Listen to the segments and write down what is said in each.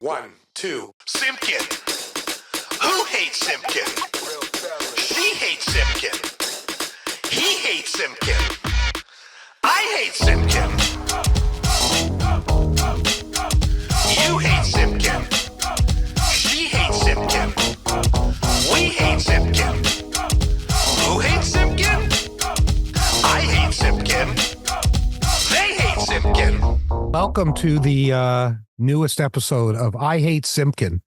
1, 2. Simkin. Who hates Simkin? She hates Simkin. He hates Simkin. I hate Simkin. You hate Simkin. She hates Simkin. We hate Simkin. Who hates Simkin? I hate Simkin. They hate Simkin. Welcome to the newest episode of I Hate Simkin.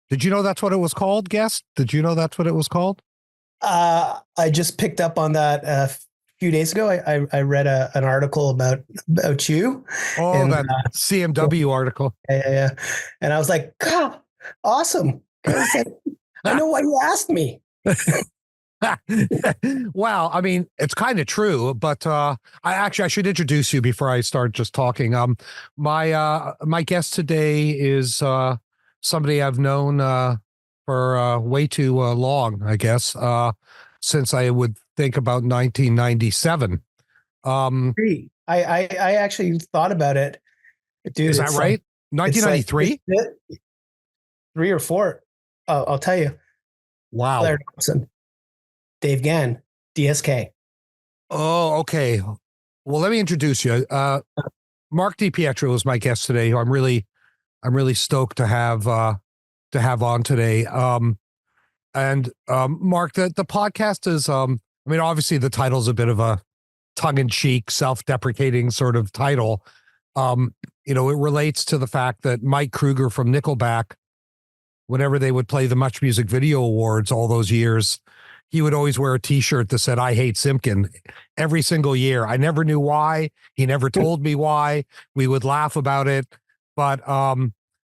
Did you know that's what it was called, guest? Did you know that's what it was called? I just picked up on that a few days ago. I read an article about you. Oh, and, that CMW article. Yeah. And I was like, God, awesome. I know why you asked me. Well, I mean, it's kind of true, but I should introduce you before I start just talking. My guest today is somebody I've known for way too long, I guess, since I would think about 1997. I actually thought about it, dude. Is that right? 1993? Like 3 or 4. I'll tell you. Wow. Blair Thompson, Dave Gann, DSK. Oh, okay. Well, let me introduce you. Mark DiPietro is my guest today, who I'm really stoked to have on today. Mark, the podcast is, I mean, obviously the title's a bit of a tongue-in-cheek, self-deprecating sort of title. It relates to the fact that Mike Kruger from Nickelback, whenever they would play the Much Music Video Awards all those years, he would always wear a t-shirt that said, I hate Simkin, every single year. I never knew why. He never told me why. We would laugh about it. But,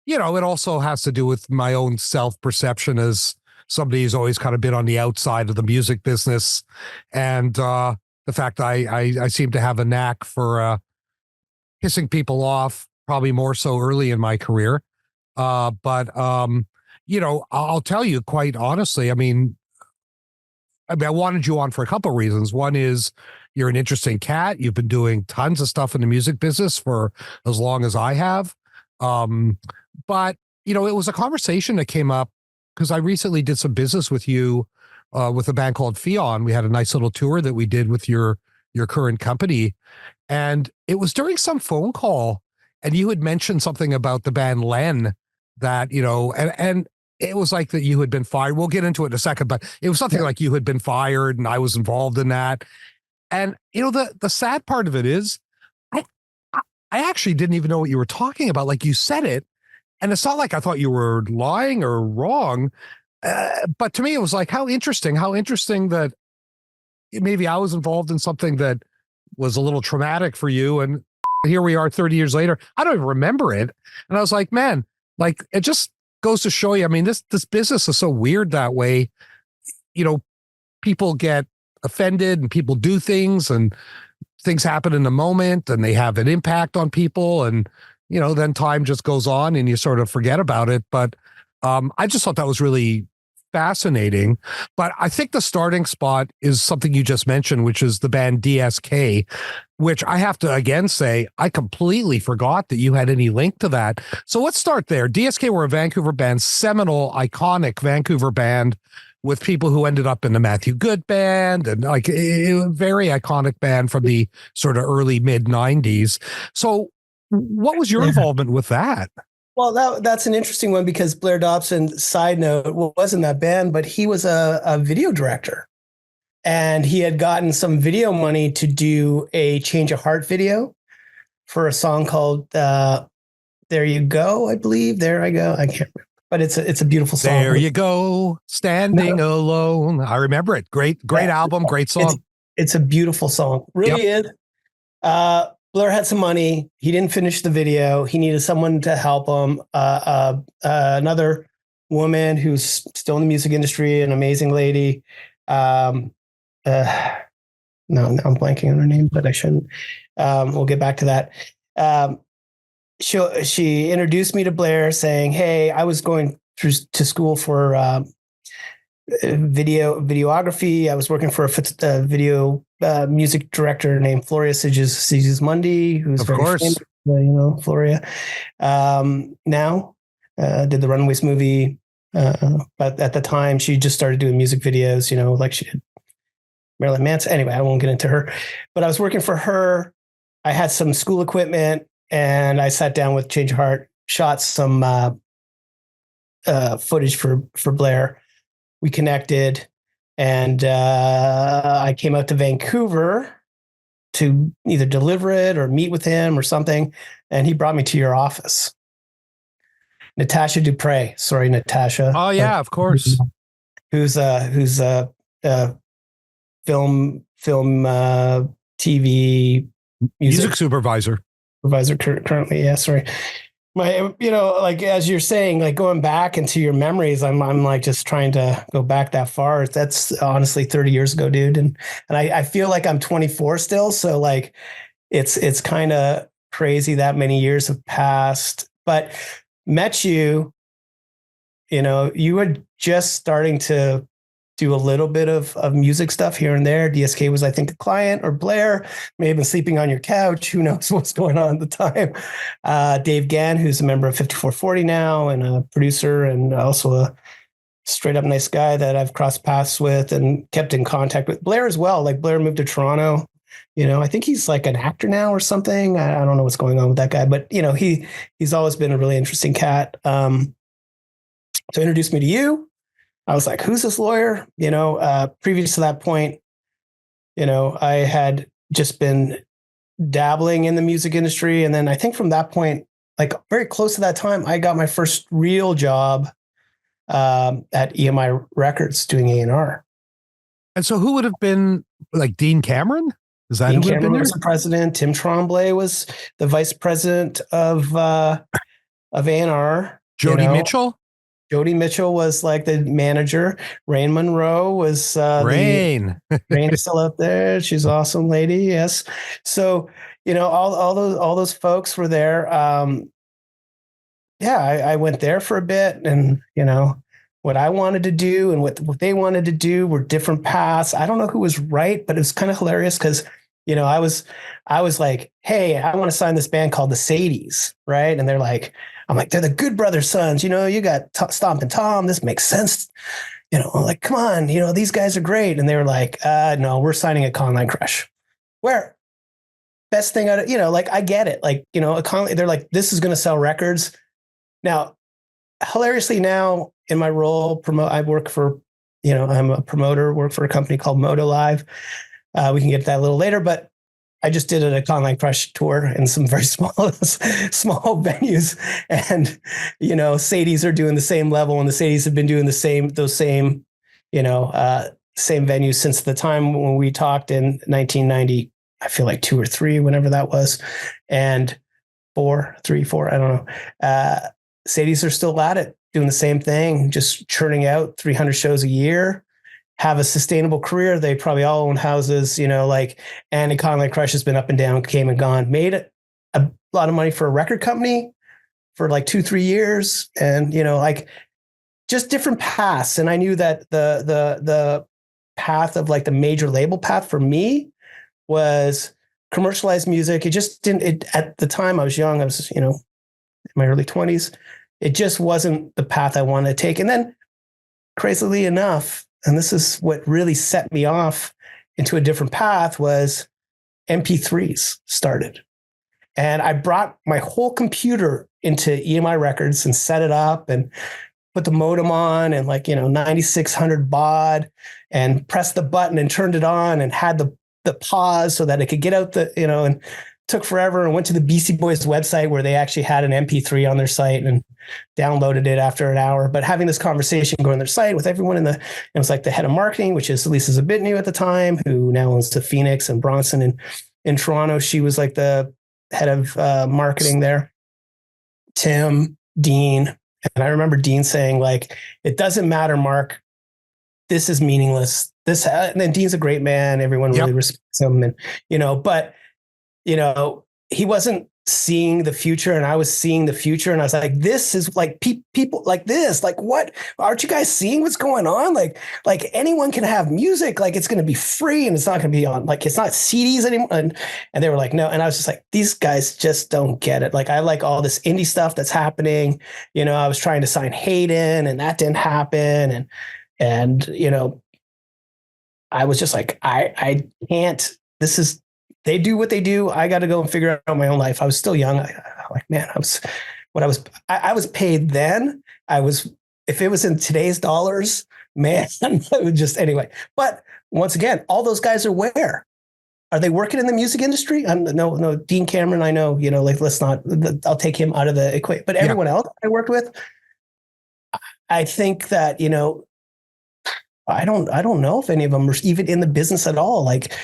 it also has to do with my own self-perception as somebody who's always kind of been on the outside of the music business. And the fact I seem to have a knack for pissing people off, probably more so early in my career. But I'll tell you quite honestly, I mean, I wanted you on for a couple of reasons. One is you're an interesting cat. You've been doing tons of stuff in the music business for as long as I have. But it was a conversation that came up because I recently did some business with you with a band called Fion. We had a nice little tour that we did with your current company. And it was during some phone call and you had mentioned something about the band LEN that, and it was like that you had been fired. We'll get into it in a second, but it was something like you had been fired and I was involved in that. And, the sad part of it is I actually didn't even know what you were talking about. Like you said it, and it's not like I thought you were lying or wrong. But to me, it was like, how interesting that maybe I was involved in something that was a little traumatic for you. And here we are 30 years later. I don't even remember it. And I was like, man, like it just goes to show you. I mean, this business is so weird that way. People get offended and people do things and things happen in the moment and they have an impact on people. And, then time just goes on and you sort of forget about it. But I just thought that was really fascinating. But I think the starting spot is something you just mentioned, which is the band DSK, which I have to again say, I completely forgot that you had any link to that. So let's start there. DSK were a Vancouver band, seminal, iconic Vancouver band with people who ended up in the Matthew Good band and like a very iconic band from the sort of early mid 90s. So what was your involvement with that? Well, that's an interesting one because Blair Dobson, side note, wasn't that band, but he was a video director. And he had gotten some video money to do a Change of Heart video for a song called There You Go, I believe. There I Go. I can't remember. But it's a beautiful song. There you go, standing alone. I remember it. Great album, great song. It's a beautiful song. Really is. Blair had some money. He didn't finish the video. He needed someone to help him. Another woman who's still in the music industry, an amazing lady. No, I'm blanking on her name, but I shouldn't. We'll get back to that. She introduced me to Blair saying, hey, I was going to school for videography. I was working for a video music director named Floria Sigismondi, who's of very course famous, Floria. Now, did the Runaways movie. But at the time, she just started doing music videos, like she did Marilyn Manson. Anyway, I won't get into her. But I was working for her. I had some school equipment, and I sat down with Change of Heart, shot some footage for Blair. We connected, and I came out to Vancouver to either deliver it or meet with him or something. And he brought me to your office. Natasha Dupre. Sorry, Natasha. Oh yeah, of course. Who's a film TV music supervisor currently. Yeah, sorry. My, like as you're saying, like going back into your memories, I'm like just trying to go back that far. That's honestly 30 years ago, dude. And I feel like I'm 24 still. So like it's kind of crazy that many years have passed. But met you, you were just starting to do a little bit of music stuff here and there. DSK was, I think, a client, or Blair may have been sleeping on your couch. Who knows what's going on at the time. Dave Gann, who's a member of 5440 now and a producer and also a straight up nice guy that I've crossed paths with and kept in contact with. Blair as well. Like Blair moved to Toronto. I think he's like an actor now or something. I don't know what's going on with that guy, but he's always been a really interesting cat. So introduced me to you. I was like, who's this lawyer? Previous to that point, I had just been dabbling in the music industry. And then I think from that point, like very close to that time, I got my first real job at EMI Records doing A&R. And so who would have been like Dean Cameron? Is that Dean who would have been Cameron there? was the president. Tim Tremblay was the vice president of A&R. Jody Mitchell? Jody Mitchell was like the manager. Rain Monroe was Rain. Rain is still out there. She's an awesome lady. Yes. So, all those folks were there. I went there for a bit, and what I wanted to do and what they wanted to do were different paths. I don't know who was right, but it was kind of hilarious because, I was like, hey, I want to sign this band called the Sadies, right? And they're like, I'm like, they're the Good Brothers sons. You got Stompin' Tom. This makes sense. I'm like, come on, these guys are great. And they were like, no, we're signing a Conline Crush. Where? Best thing out of, like, I get it. Like, they're like, this is going to sell records. Now, hilariously now in my role, I work for, I'm a promoter, work for a company called Moto Live. We can get to that a little later, but I just did a Conline Crush tour in some very small venues, and Sadies are doing the same level, and the Sadies have been doing those same venues since the time when we talked in 1990. I feel like 2 or 3, whenever that was, and 4, I don't know. Sadies are still at it, doing the same thing, just churning out 300 shows a year. Have a sustainable career. They probably all own houses, and Conline Crush has been up and down, came and gone, made a lot of money for a record company for like 2-3 years. And, like just different paths. And I knew that the path of like the major label path for me was commercialized music. It just didn't, at the time I was young, I was, in my early 20s. It just wasn't the path I wanted to take. And then crazily enough, and this is what really set me off into a different path, was MP3s started. And I brought my whole computer into EMI Records and set it up and put the modem on and 9600 baud and pressed the button and turned it on and had the pause so that it could get out and took forever, and went to the Beastie Boys website where they actually had an MP3 on their site and downloaded it after an hour. But having this conversation, going on their site with everyone it was like the head of marketing, which is Lisa Zabitnew at the time, who now owns the Phoenix and Bronson in Toronto. She was like the head of marketing there. Tim, Dean. And I remember Dean saying, like, it doesn't matter, Mark, this is meaningless. And then Dean's a great man. Everyone really respects him. And, but he wasn't seeing the future, and I was seeing the future, and I was like, this is like people like this, like, what aren't you guys seeing what's going on? Like anyone can have music, like it's going to be free, and it's not going to be on, like, it's not CDs anymore. And they were like, no. And I was just like, these guys just don't get it. Like, I like all this indie stuff that's happening. You know, I was trying to sign Hayden, and that didn't happen. And, you know, I was just like, I can't, they do what they do. I got to go and figure out my own life. I was still young. I was paid then. If it was in today's dollars, man, it would just, anyway. But once again, all those guys are where? Are they working in the music industry? No, Dean Cameron, I know, you know, like, I'll take him out of the equation. But everyone else I worked with, I think that, you know, I don't know if any of them are even in the business at all. Like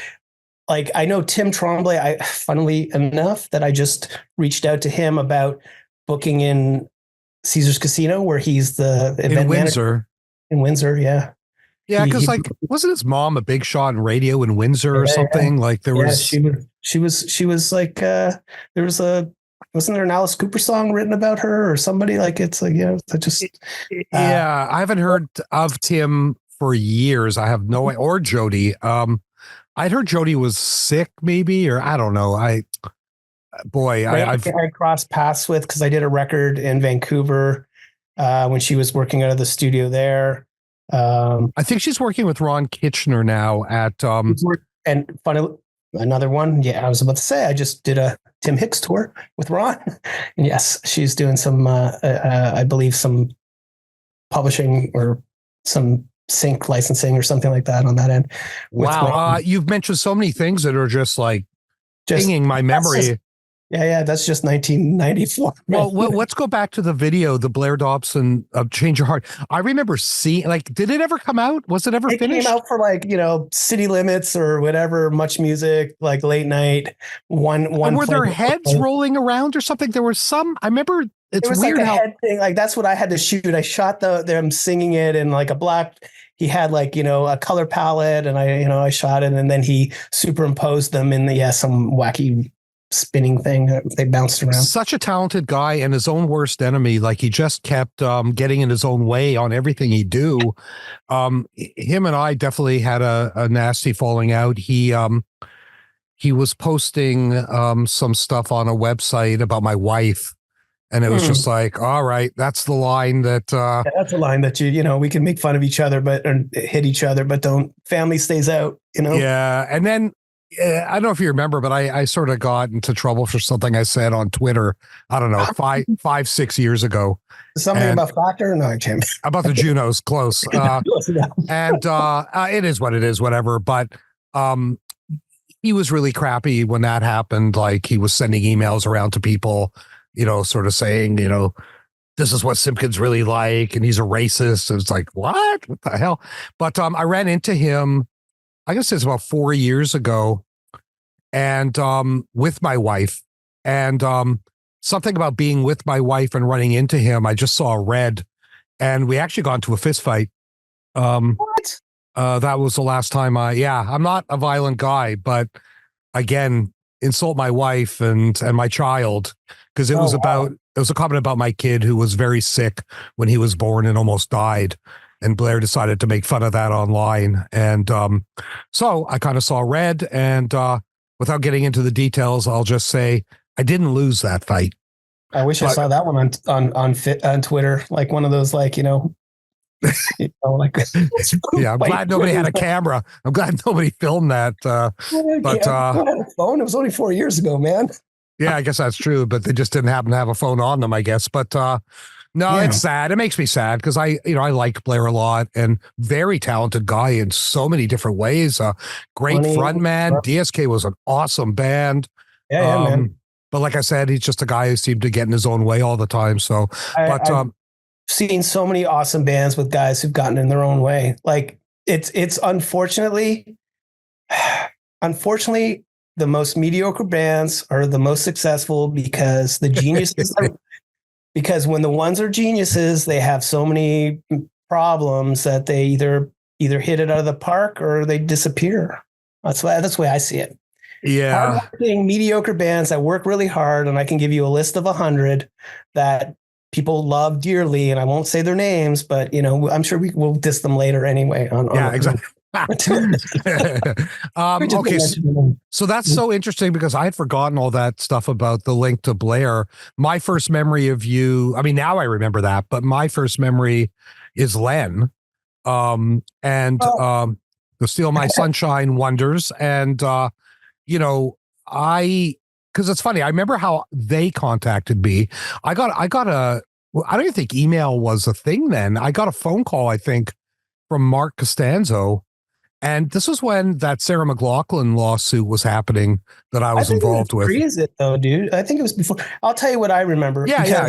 I know Tim Tremblay, funnily enough, that I just reached out to him about booking in Caesar's Casino, where he's the event manager in Windsor. Yeah. Yeah. Cause like, wasn't his mom a big shot in radio in Windsor or something? Like there was, she was like, wasn't there an Alice Cooper song written about her or somebody? Like, it's like, yeah, I haven't heard of Tim for years. I have no, or Jody. I'd heard Jody was sick, maybe, or I don't know. I crossed paths with, because I did a record in Vancouver when she was working out of the studio there. I think she's working with Ron Kitchener now at. And funny, another one. Yeah, I was about to say, I just did a Tim Hicks tour with Ron, and yes, she's doing some, I believe, some publishing or some sync licensing or something like that on that end. Wow. You've mentioned so many things that are just like pinging my memory. That's just 1994. Well, let's go back to the video, the Blair Dobson of Change Your Heart. I remember seeing, like, did it ever come out? Was it ever finished? It came out for, like, you know, City Limits or whatever, Much Music, like late night. One. Were there heads rolling around or something? There was some. I remember. It was weird like a head thing. Like, that's what I had to shoot. I shot them singing it in like a black. He had, like, you know, a color palette, and I shot it, and then he superimposed them in some wacky spinning thing that they bounced around. Such a talented guy, and his own worst enemy. Like, he just kept getting in his own way on everything he do. Him and I definitely had a nasty falling out. He was posting some stuff on a website about my wife. And it was just like, all right, that's the line that... that's the line that we can make fun of each other, but hit each other, but family stays out, you know? Yeah. And then, I don't know if you remember, but I sort of got into trouble for something I said on Twitter, I don't know, 5-6 years ago. Something about Factor? No, Jim. About the Junos, close. And it is what it is, whatever. But he was really crappy when that happened. Like, he was sending emails around to people, you know, sort of saying, you know, this is what Simkin's really like, and he's a racist. And it's like, what the hell? But I ran into him, I guess it's about 4 years ago, and with my wife, and something about being with my wife and running into him, I just saw red, and we actually got into a fist fight. What? That was the last time I'm not a violent guy, but again, insult my wife and my child, because it was a comment about my kid who was very sick when he was born and almost died. And Blair decided to make fun of that online. And so I kind of saw red, and without getting into the details, I'll just say I didn't lose that fight. I wish I saw that one on Twitter, like one of those, like, you know, like, yeah, I'm glad nobody had a camera. I'm glad nobody filmed that. But phone. It was only 4 years ago, man. Yeah, I guess that's true. But they just didn't happen to have a phone on them, I guess. But no, it's sad. It makes me sad because I like Blair a lot, and very talented guy in so many different ways. Great frontman. DSK was an awesome band. Yeah, man. But like I said, he's just a guy who seemed to get in his own way all the time. So, I've seen so many awesome bands with guys who've gotten in their own way. Like, it's unfortunately, the most mediocre bands are the most successful, because the geniuses because when the ones are geniuses, they have so many problems that they either hit it out of the park or they disappear. That's the way I see it. Yeah. Hardworking, mediocre bands that work really hard, and I can give you a list of 100 that people love dearly, and I won't say their names, but I'm sure we will diss them later anyway. Yeah, exactly. Okay, so that's so interesting because I had forgotten all that stuff about the link to Blair. My first memory of you, I mean, now I remember that, but my first memory is Len, the Steal My Sunshine Wonders, and because it's funny, I remember how they contacted me. I got well, I don't even think email was a thing then. I got a phone call, I think, from Mark Costanzo. And this was when that Sarah McLachlan lawsuit was happening that I was involved with. Is it though, dude? I think it was before. I'll tell you what I remember. Yeah.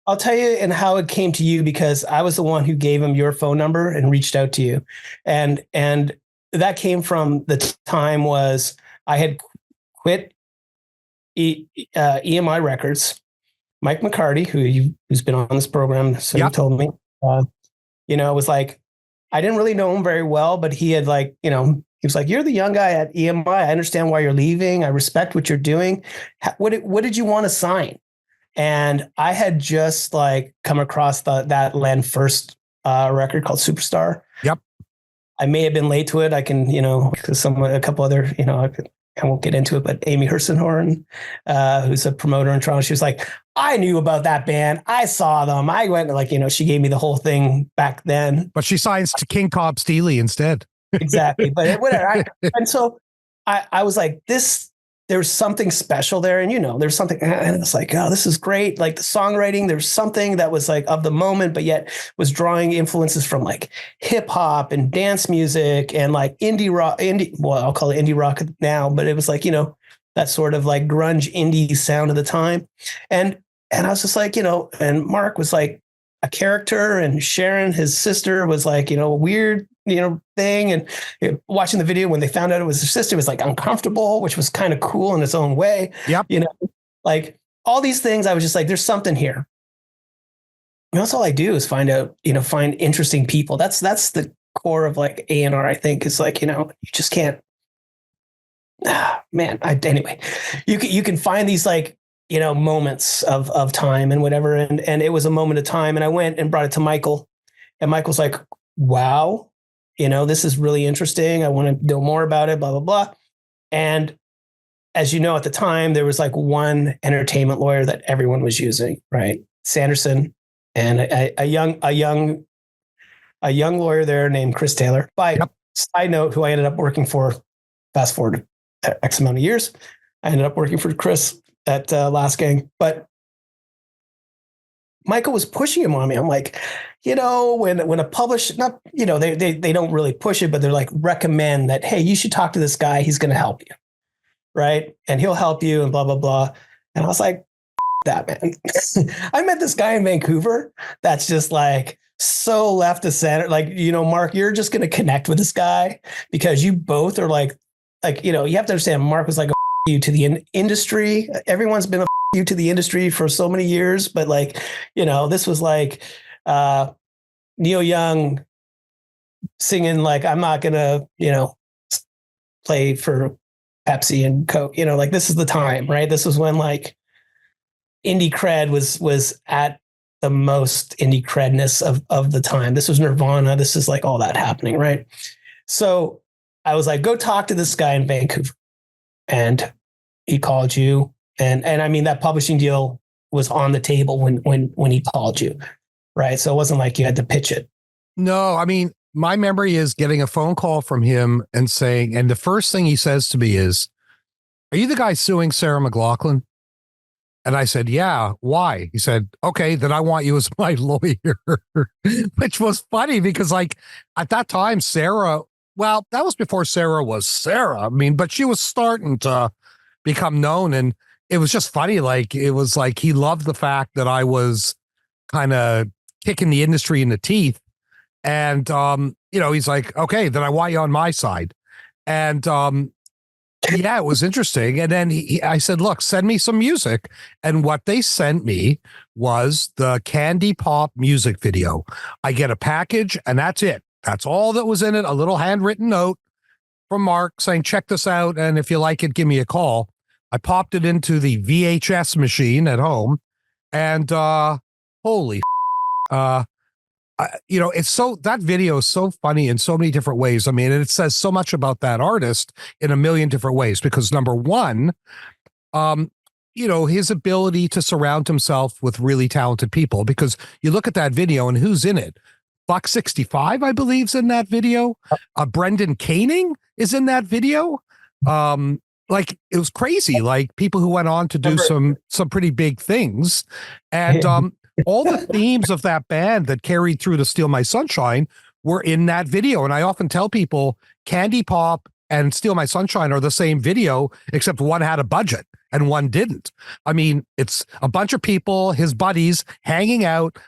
I'll tell you and how it came to you because I was the one who gave him your phone number and reached out to you. And that came from the time was I had quit EMI Records. Mike McCarty, who's been on this program, so he told me, was like, I didn't really know him very well, but he had he was like, you're the young guy at EMI. I understand why you're leaving. I respect what you're doing. What did you want to sign? And I had just come across that LEN first record called Superstar. Yep. I may have been late to it. I can, because a couple other, I won't get into it, but Amy Hersenhorn, who's a promoter in Toronto, she was like, I knew about that band. I saw them. I went she gave me the whole thing back then. But she signs to King Cobb Steely instead. Exactly. But whatever. And so I was like, there's something special there. And, there's something, and it's like, oh, this is great. Like the songwriting, there's something that was of the moment, but yet was drawing influences from hip hop and dance music and indie rock, well, I'll call it indie rock now, but it was that sort of grunge indie sound of the time. And I was just and Mark was a character, and Sharon, his sister, was a weird, thing. And watching the video when they found out it was her sister was uncomfortable, which was kind of cool in its own way. Yep. All these things, I was just there's something here. And that's all I do is find interesting people. That's the core of A&R, I think, is you just can't, anyway, you can find these moments of time and whatever. And it was a moment of time. And I went and brought it to Michael, and Michael's like, wow, this is really interesting. I want to know more about it, blah, blah, blah. And as you know, at the time, there was one entertainment lawyer that everyone was using, right? Sanderson, and a young lawyer there named Chris Taylor. Side note, who I ended up working for, fast forward X amount of years, I ended up working for Chris at Last Gang. But Michael was pushing him on me. I'm like, when a publisher, not, they don't really push it, but they're recommend that, hey, you should talk to this guy. He's going to help you. Right. And he'll help you and blah, blah, blah. And I was like, that, man. I met this guy in Vancouver that's just so left of center. Mark, you're just going to connect with this guy because you both are you have to understand, Mark was a you to the industry. Everyone's been a you to the industry for so many years, but this was Neil Young singing I'm not gonna play for Pepsi and Coke. This is the time, right? This was when indie cred was at the most indie credness of the time. This was Nirvana. This is all that happening, right? So I was go talk to this guy in Vancouver, and he called you. And I mean, that publishing deal was on the table when he called you, right? So it wasn't you had to pitch it. No, I mean, my memory is getting a phone call from him and saying, and the first thing he says to me is, are you the guy suing Sarah McLachlan? And I said, yeah, why? He said, okay, then I want you as my lawyer, which was funny because at that time, Sarah, well, that was before Sarah was Sarah. I mean, but she was starting to become known, and it was just funny. It was he loved the fact that I was kind of kicking the industry in the teeth. And, he's like, okay, then I want you on my side. And, yeah, it was interesting. And then I said, look, send me some music. And what they sent me was the Candy Pop music video. I get a package and that's it. That's all that was in it. A little handwritten note. from Mark saying, check this out. And if you like it, give me a call. I popped it into the VHS machine at home, and holy, it's that video is so funny in so many different ways. I mean, and it says so much about that artist in a million different ways, because number one, his ability to surround himself with really talented people, because you look at that video and who's in it. Buck 65, I believe, is in that video. Brendan Caning is in that video. Like, it was crazy. Like, people who went on to do some pretty big things. And all the themes of that band that carried through to Steal My Sunshine were in that video. And I often tell people Candy Pop and Steal My Sunshine are the same video, except one had a budget and one didn't. I mean, it's a bunch of people, his buddies, hanging out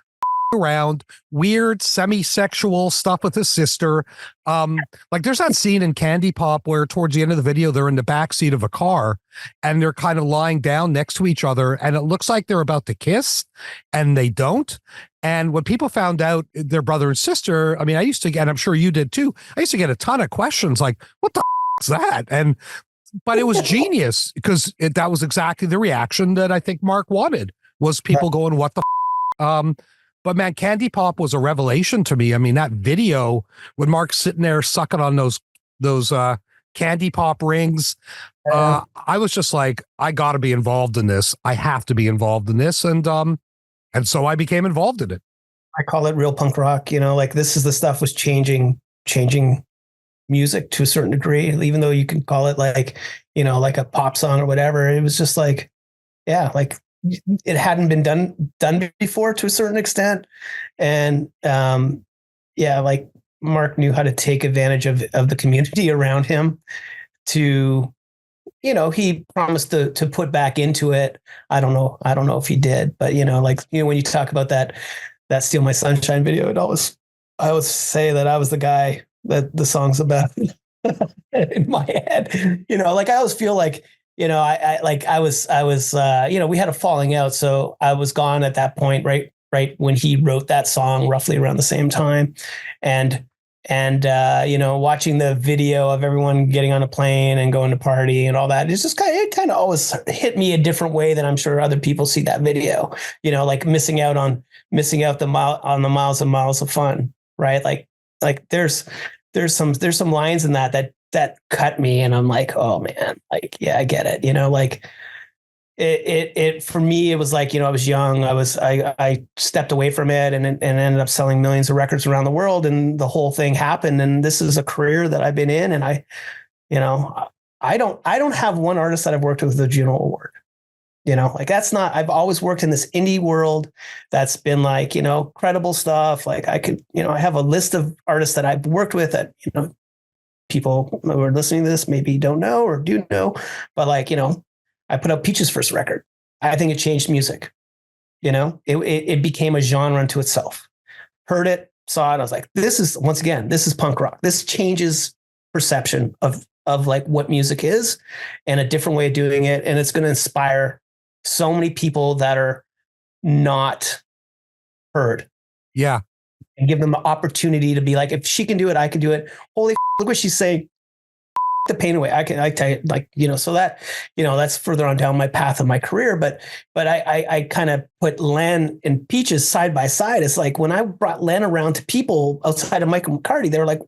around, weird semi-sexual stuff with his sister. Like, there's that scene in Candy Pop where towards the end of the video, they're in the back seat of a car and they're kind of lying down next to each other, and it looks like they're about to kiss, and they don't. And when people found out their brother and sister, I mean, I used to get, and I'm sure you did too, I used to get a ton of questions like, what the is that? But it was genius, because that was exactly the reaction that I think Mark wanted, was people going, what the But man, Candy Pop was a revelation to me. I mean, that video when Mark's sitting there sucking on those Candy Pop rings, I was just like, I got to be involved in this. I have to be involved in this, and so I became involved in it. I call it real punk rock. Like, this is the stuff was changing music to a certain degree, even though you can call it like a pop song or whatever. It was just like, yeah, like, it hadn't been done before to a certain extent. And like, Mark knew how to take advantage of the community around him to, he promised to put back into it. I don't know if he did, but when you talk about that Steal My Sunshine video, I always say that I was the guy that the song's about in my head. Like, I always feel like, I was, we had a falling out. So I was gone at that point, right when he wrote that song, roughly around the same time. And watching the video of everyone getting on a plane and going to party and all that, it's just kind of always hit me a different way than I'm sure other people see that video, like missing out on the miles and miles of fun. Right. Like there's some lines in that cut me, and I'm like, oh man, like, yeah, I get it. Like it for me, it was like, I was young. I stepped away from it and ended up selling millions of records around the world, and the whole thing happened. And this is a career that I've been in. And I don't have one artist that I've worked with a Juno Award. Like, that's not, I've always worked in this indie world that's been like, credible stuff. Like, I could, I have a list of artists that I've worked with that, people who are listening to this maybe don't know or do know, but like, I put out Peach's first record. I think it changed music. It became a genre unto itself. Heard it, saw it. I was like, this is punk rock. This changes perception of like what music is and a different way of doing it. And it's going to inspire so many people that are not heard. Yeah. And give them the opportunity to be like, if she can do it, I can do it. Holy look what she's saying. The pain away. I tell you, like, so that, that's further on down my path of my career. But I kind of put Len and Peaches side by side. It's like, when I brought Len around to people outside of Michael McCarty, they were like,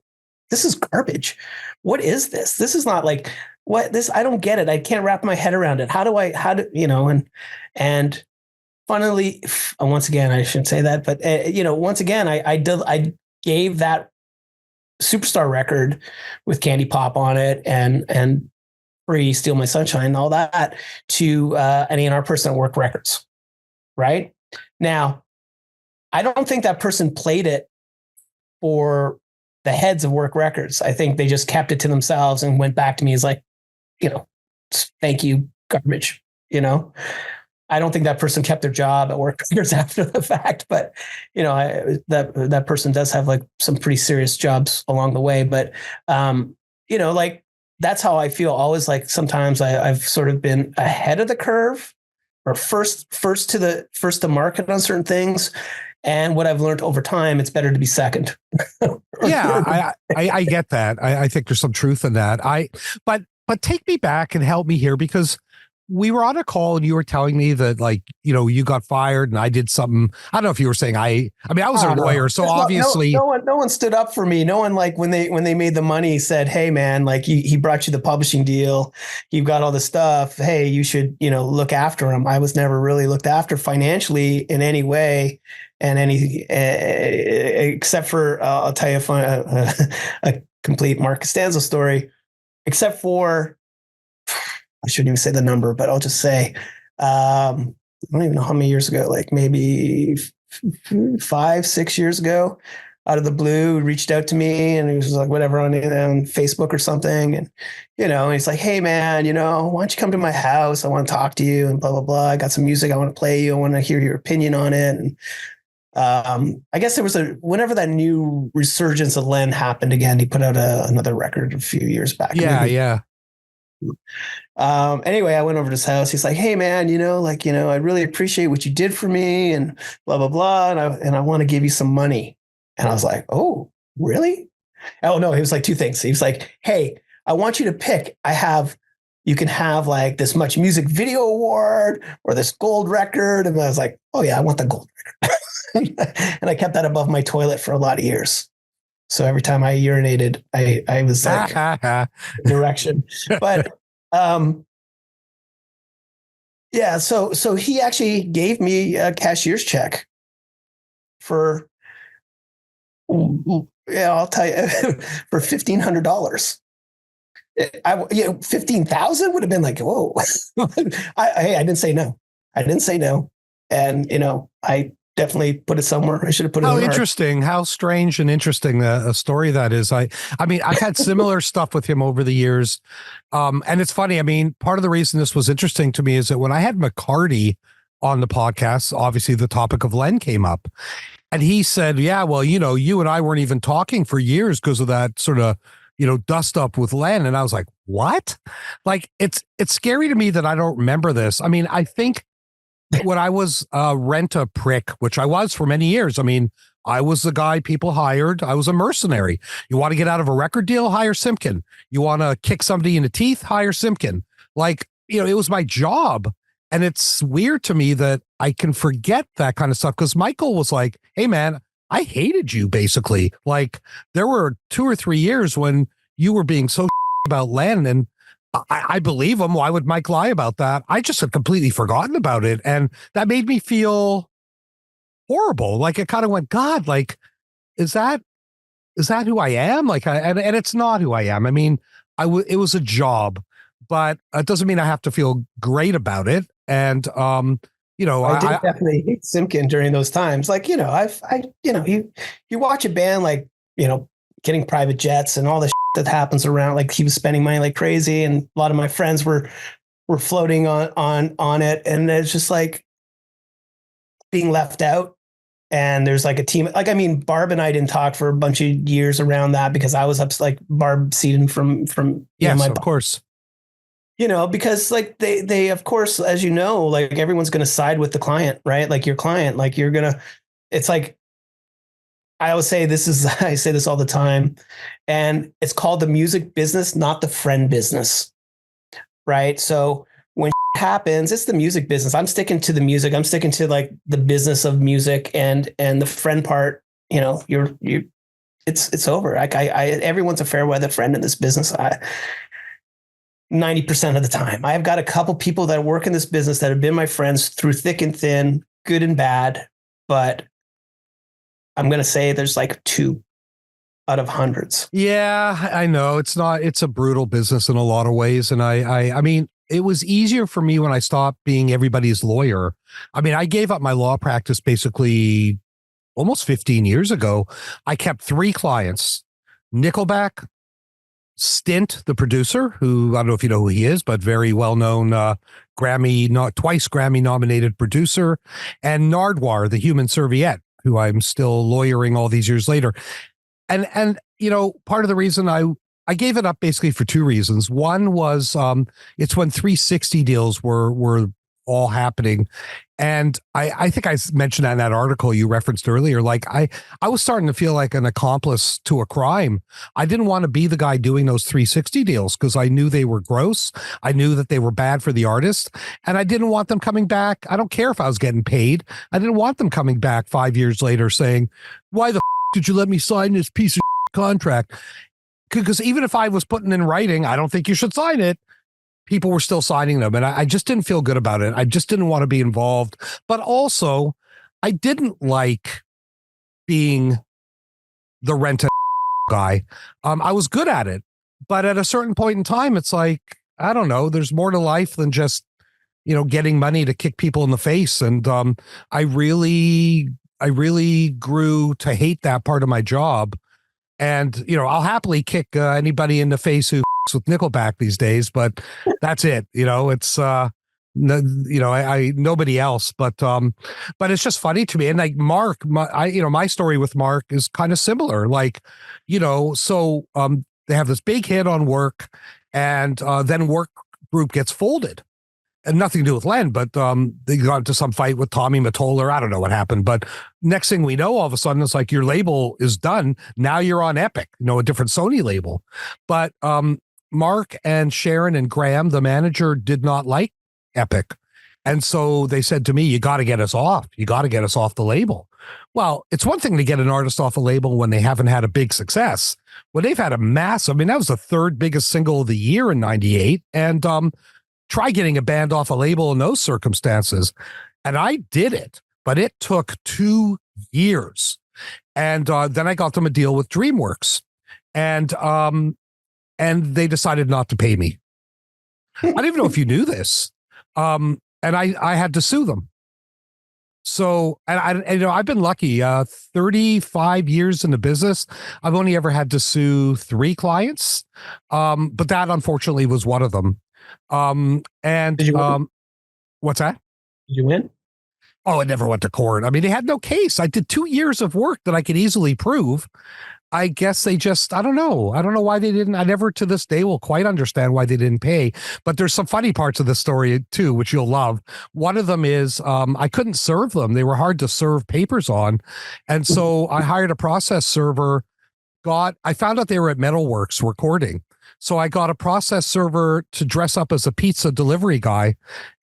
this is garbage. What is this? This is not like I don't get it. I can't wrap my head around it. And funnily, once again, I shouldn't say that, but once again, I gave that Superstar record with Candy Pop on it and Free, Steal My Sunshine and all that to an A&R person at Work Records. Right now, I don't think that person played it for the heads of Work Records. I think they just kept it to themselves and went back to me as like, thank you, garbage. I don't think that person kept their job at Work Records after the fact, but that person does have like some pretty serious jobs along the way. But like, that's how I feel always. Like, sometimes I've sort of been ahead of the curve, or first to market on certain things. And what I've learned over time, it's better to be second Yeah, I get that. I think there's some truth in that. But take me back and help me here, because we were on a call and you were telling me that, like, you got fired and I did something. I don't know if you were saying I was a lawyer, so obviously no one stood up for me. No one, like, when they made the money, said, "Hey man, like he brought you the publishing deal, you've got all the stuff. Hey, you should look after him." I was never really looked after financially in any way, and except for I'll tell you a complete Mark Costanzo story. Except for, I shouldn't even say the number, but I'll just say, I don't even know how many years ago, like maybe 5-6 years ago, out of the blue, he reached out to me and he was like, whatever, on Facebook or something. And, and he's like, "Hey man, why don't you come to my house? I want to talk to you and blah, blah, blah. I got some music I want to play you. I want to hear your opinion on it." And I guess there was whenever that new resurgence of LEN happened again, he put out another record a few years back. Yeah. Anyway, I went over to his house. He's like, "Hey man, I really appreciate what you did for me and blah, blah, blah. And I want to give you some money." And I was like, "Oh, really?" Oh no, he was like two things. He was like, "Hey, I want you to pick. You can have like this much music video award or this gold record." And I was like, "Oh yeah, I want the gold record." And I kept that above my toilet for a lot of years. So every time I urinated, I was like direction. But yeah, so he actually gave me a cashier's check for, I'll tell you, for $1,500. 15,000 would have been like, whoa. I didn't say no. And I definitely put it somewhere. I should have put it. How interesting, how strange and interesting a story that is. I mean, I've had similar stuff with him over the years. And it's funny. I mean, part of the reason this was interesting to me is that when I had McCarty on the podcast, obviously the topic of LEN came up. And he said, "Yeah, well, you and I weren't even talking for years because of that sort of, dust up with LEN." And I was like, what? Like, it's scary to me that I don't remember this. I mean, I think when I was Rent-A-Prick, which I was for many years, I mean, I was the guy people hired. I was a mercenary. You want to get out of a record deal? Hire Simkin. You want to kick somebody in the teeth? Hire Simkin. Like, it was my job. And it's weird to me that I can forget that kind of stuff, because Michael was like, "Hey man, I hated you," basically. Like, there were 2 or 3 years when you were being so about LEN, and I believe him. Why would Mike lie about that? I just had completely forgotten about it. And that made me feel horrible. Like, it kind of went, God, like, is that who I am? Like, and it's not who I am. I mean, it was a job, but it doesn't mean I have to feel great about it. And, I did definitely hate Simkin during those times. Like, you watch a band, like, getting private jets and all the that happens around, like, he was spending money like crazy, and a lot of my friends were floating on it, and it's just like being left out. And there's like a team, like, I mean, Barb and I didn't talk for a bunch of years around that, because I was up, like, Barb Seaton from yes, of course, because like they of course, as like, everyone's going to side with the client, right? Like, your client, like, it's like, I always say I say this all the time, and it's called the music business, not the friend business. Right. So when happens, it's the music business. I'm sticking to the music. I'm sticking to, like, the business of music, and the friend part, it's over. Like, everyone's a fair weather friend in this business. 90% of the time. I've got a couple people that work in this business that have been my friends through thick and thin, good and bad, but I'm going to say there's like 2 out of hundreds. Yeah, I know. It's a brutal business in a lot of ways. And I mean, it was easier for me when I stopped being everybody's lawyer. I mean, I gave up my law practice basically almost 15 years ago. I kept 3 clients: Nickelback, Stint, the producer, who I don't know if you know who he is, but very well-known twice Grammy nominated producer, and Nardwar, the human serviette, who I'm still lawyering all these years later. And part of the reason I gave it up basically for 2 reasons. One was it's when 360 deals were all happening. And I think I mentioned that in that article you referenced earlier. Like I was starting to feel like an accomplice to a crime. I didn't want to be the guy doing those 360 deals because I knew they were gross. I knew that they were bad for the artist, and I didn't want them coming back. I don't care if I was getting paid. I didn't want them coming back 5 years later saying, "Why the did you let me sign this piece of contract?" Because even if I was putting in writing, I don't think you should sign it, people were still signing them. And I just didn't feel good about it. I just didn't want to be involved. But also, I didn't like being the rent guy. I was good at it. But at a certain point in time, it's like, I don't know, there's more to life than just, getting money to kick people in the face. And I really grew to hate that part of my job. And, I'll happily kick anybody in the face who with Nickelback these days, but that's it. It's, nobody else, but it's just funny to me. And like Mark, my story with Mark is kind of similar. Like, so they have this big hit on Work, and then Work Group gets folded. And nothing to do with Len, but they got into some fight with Tommy Mottola. I don't know what happened, but next thing we know, all of a sudden, it's like your label is done. Now you're on Epic, a different Sony label. But Mark and Sharon and Graham, the manager, did not like Epic. And so they said to me, you got to get us off. You got to get us off the label. Well, it's one thing to get an artist off a label when they haven't had a big success. When they've had a massive, that was the third biggest single of the year in '98. And try getting a band off a label in those circumstances. And I did it, but it took 2 years. And then I got them a deal with DreamWorks, and they decided not to pay me. I don't even know if you knew this. And I had to sue them. So, and I've been lucky, 35 years in the business. I've only ever had to sue 3 clients. But that unfortunately was one of them. And Did you win? What's that? Did you win? Oh, it never went to court. They had no case. I did 2 years of work that I could easily prove. I guess they just, I don't know why they didn't. I never to this day will quite understand why they didn't pay. But there's some funny parts of the story too, which you'll love. One of them is I couldn't serve them. They were hard to serve papers on. And so I hired a process server. I found out they were at Metalworks recording. So I got a process server to dress up as a pizza delivery guy.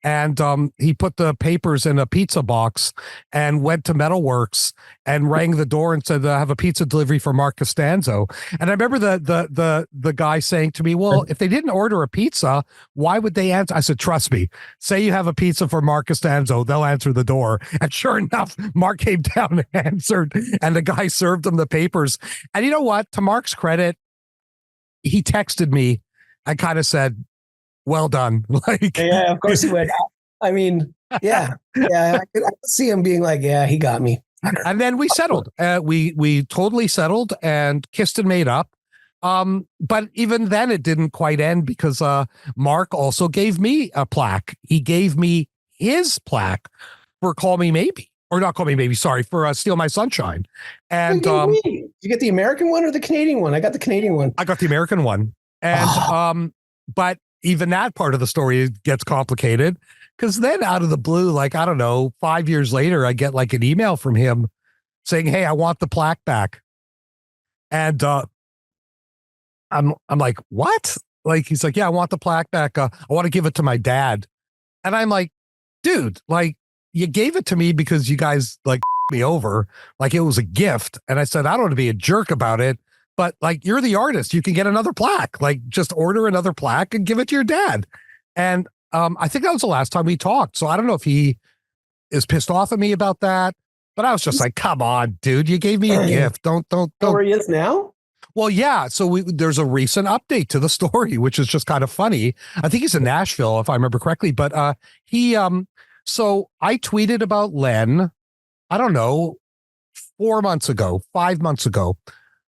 And he put the papers in a pizza box and went to Metalworks and rang the door and said, I have a pizza delivery for Mark Costanzo. And I remember the guy saying to me, well, if they didn't order a pizza, why would they answer? I said, trust me, say you have a pizza for Mark Costanzo, they'll answer the door. And sure enough, Mark came down and answered, and the guy served him the papers. And you know what? To Mark's credit, he texted me and kind of said, well done. Like, yeah, of course he would. Yeah. I could see him being like, yeah, he got me. And then we settled. We totally settled and kissed and made up. But even then it didn't quite end because Mark also gave me a plaque. He gave me his plaque for Call Me Maybe. Or not Call Me Maybe, sorry, for Steal My Sunshine. And you get the American one or the Canadian one? I got the Canadian one. I got the American one. And but even that part of the story gets complicated because then out of the blue, like, I don't know, 5 years later, I get like an email from him saying, hey, I want the plaque back. And I'm like, what? Like, he's like, yeah, I want the plaque back. I want to give it to my dad. And I'm like, dude, like, you gave it to me because you guys like me over, like it was a gift. And I said, I don't want to be a jerk about it, but like, you're the artist, you can get another plaque, like just order another plaque and give it to your dad. And I think that was the last time we talked. So I don't know if he is pissed off at me about that, but I was just like, come on, dude, you gave me a gift. Don't. Where he is now? Well, yeah. So there's a recent update to the story, which is just kind of funny. I think he's in Nashville, if I remember correctly, but so I tweeted about Len, I don't know, 5 months ago.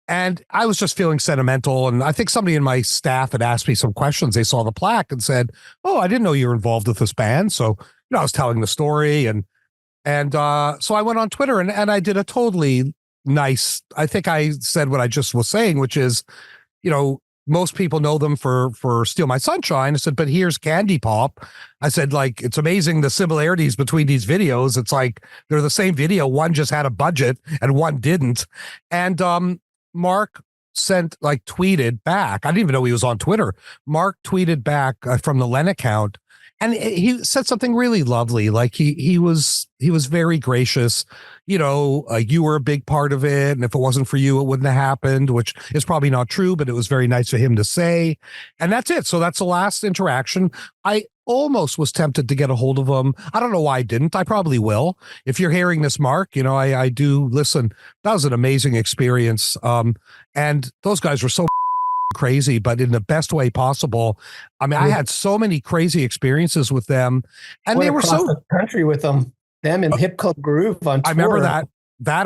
And I was just feeling sentimental. And I think somebody in my staff had asked me some questions. They saw the plaque and said, oh, I didn't know you were involved with this band. So, I was telling the story. And so I went on Twitter and I did a totally nice, I think I said what I just was saying, which is, most people know them for Steal My Sunshine. I said, but here's Candy Pop. I said, like, it's amazing the similarities between these videos. It's like they're the same video. One just had a budget and one didn't. And Mark tweeted back. I didn't even know he was on Twitter. Mark tweeted back from the LEN account, and he said something really lovely. Like he was very gracious. You were a big part of it, and if it wasn't for you, it wouldn't have happened, which is probably not true, but it was very nice of him to say. And that's it. So that's the last interaction. I almost was tempted to get a hold of him. I don't know why I didn't. I probably will. If you're hearing this, Mark, I do listen. That was an amazing experience. And those guys were so crazy, but in the best way possible. I mean, I had so many crazy experiences with them, and they were so the country with them in Hip Club Groove on tour. I remember that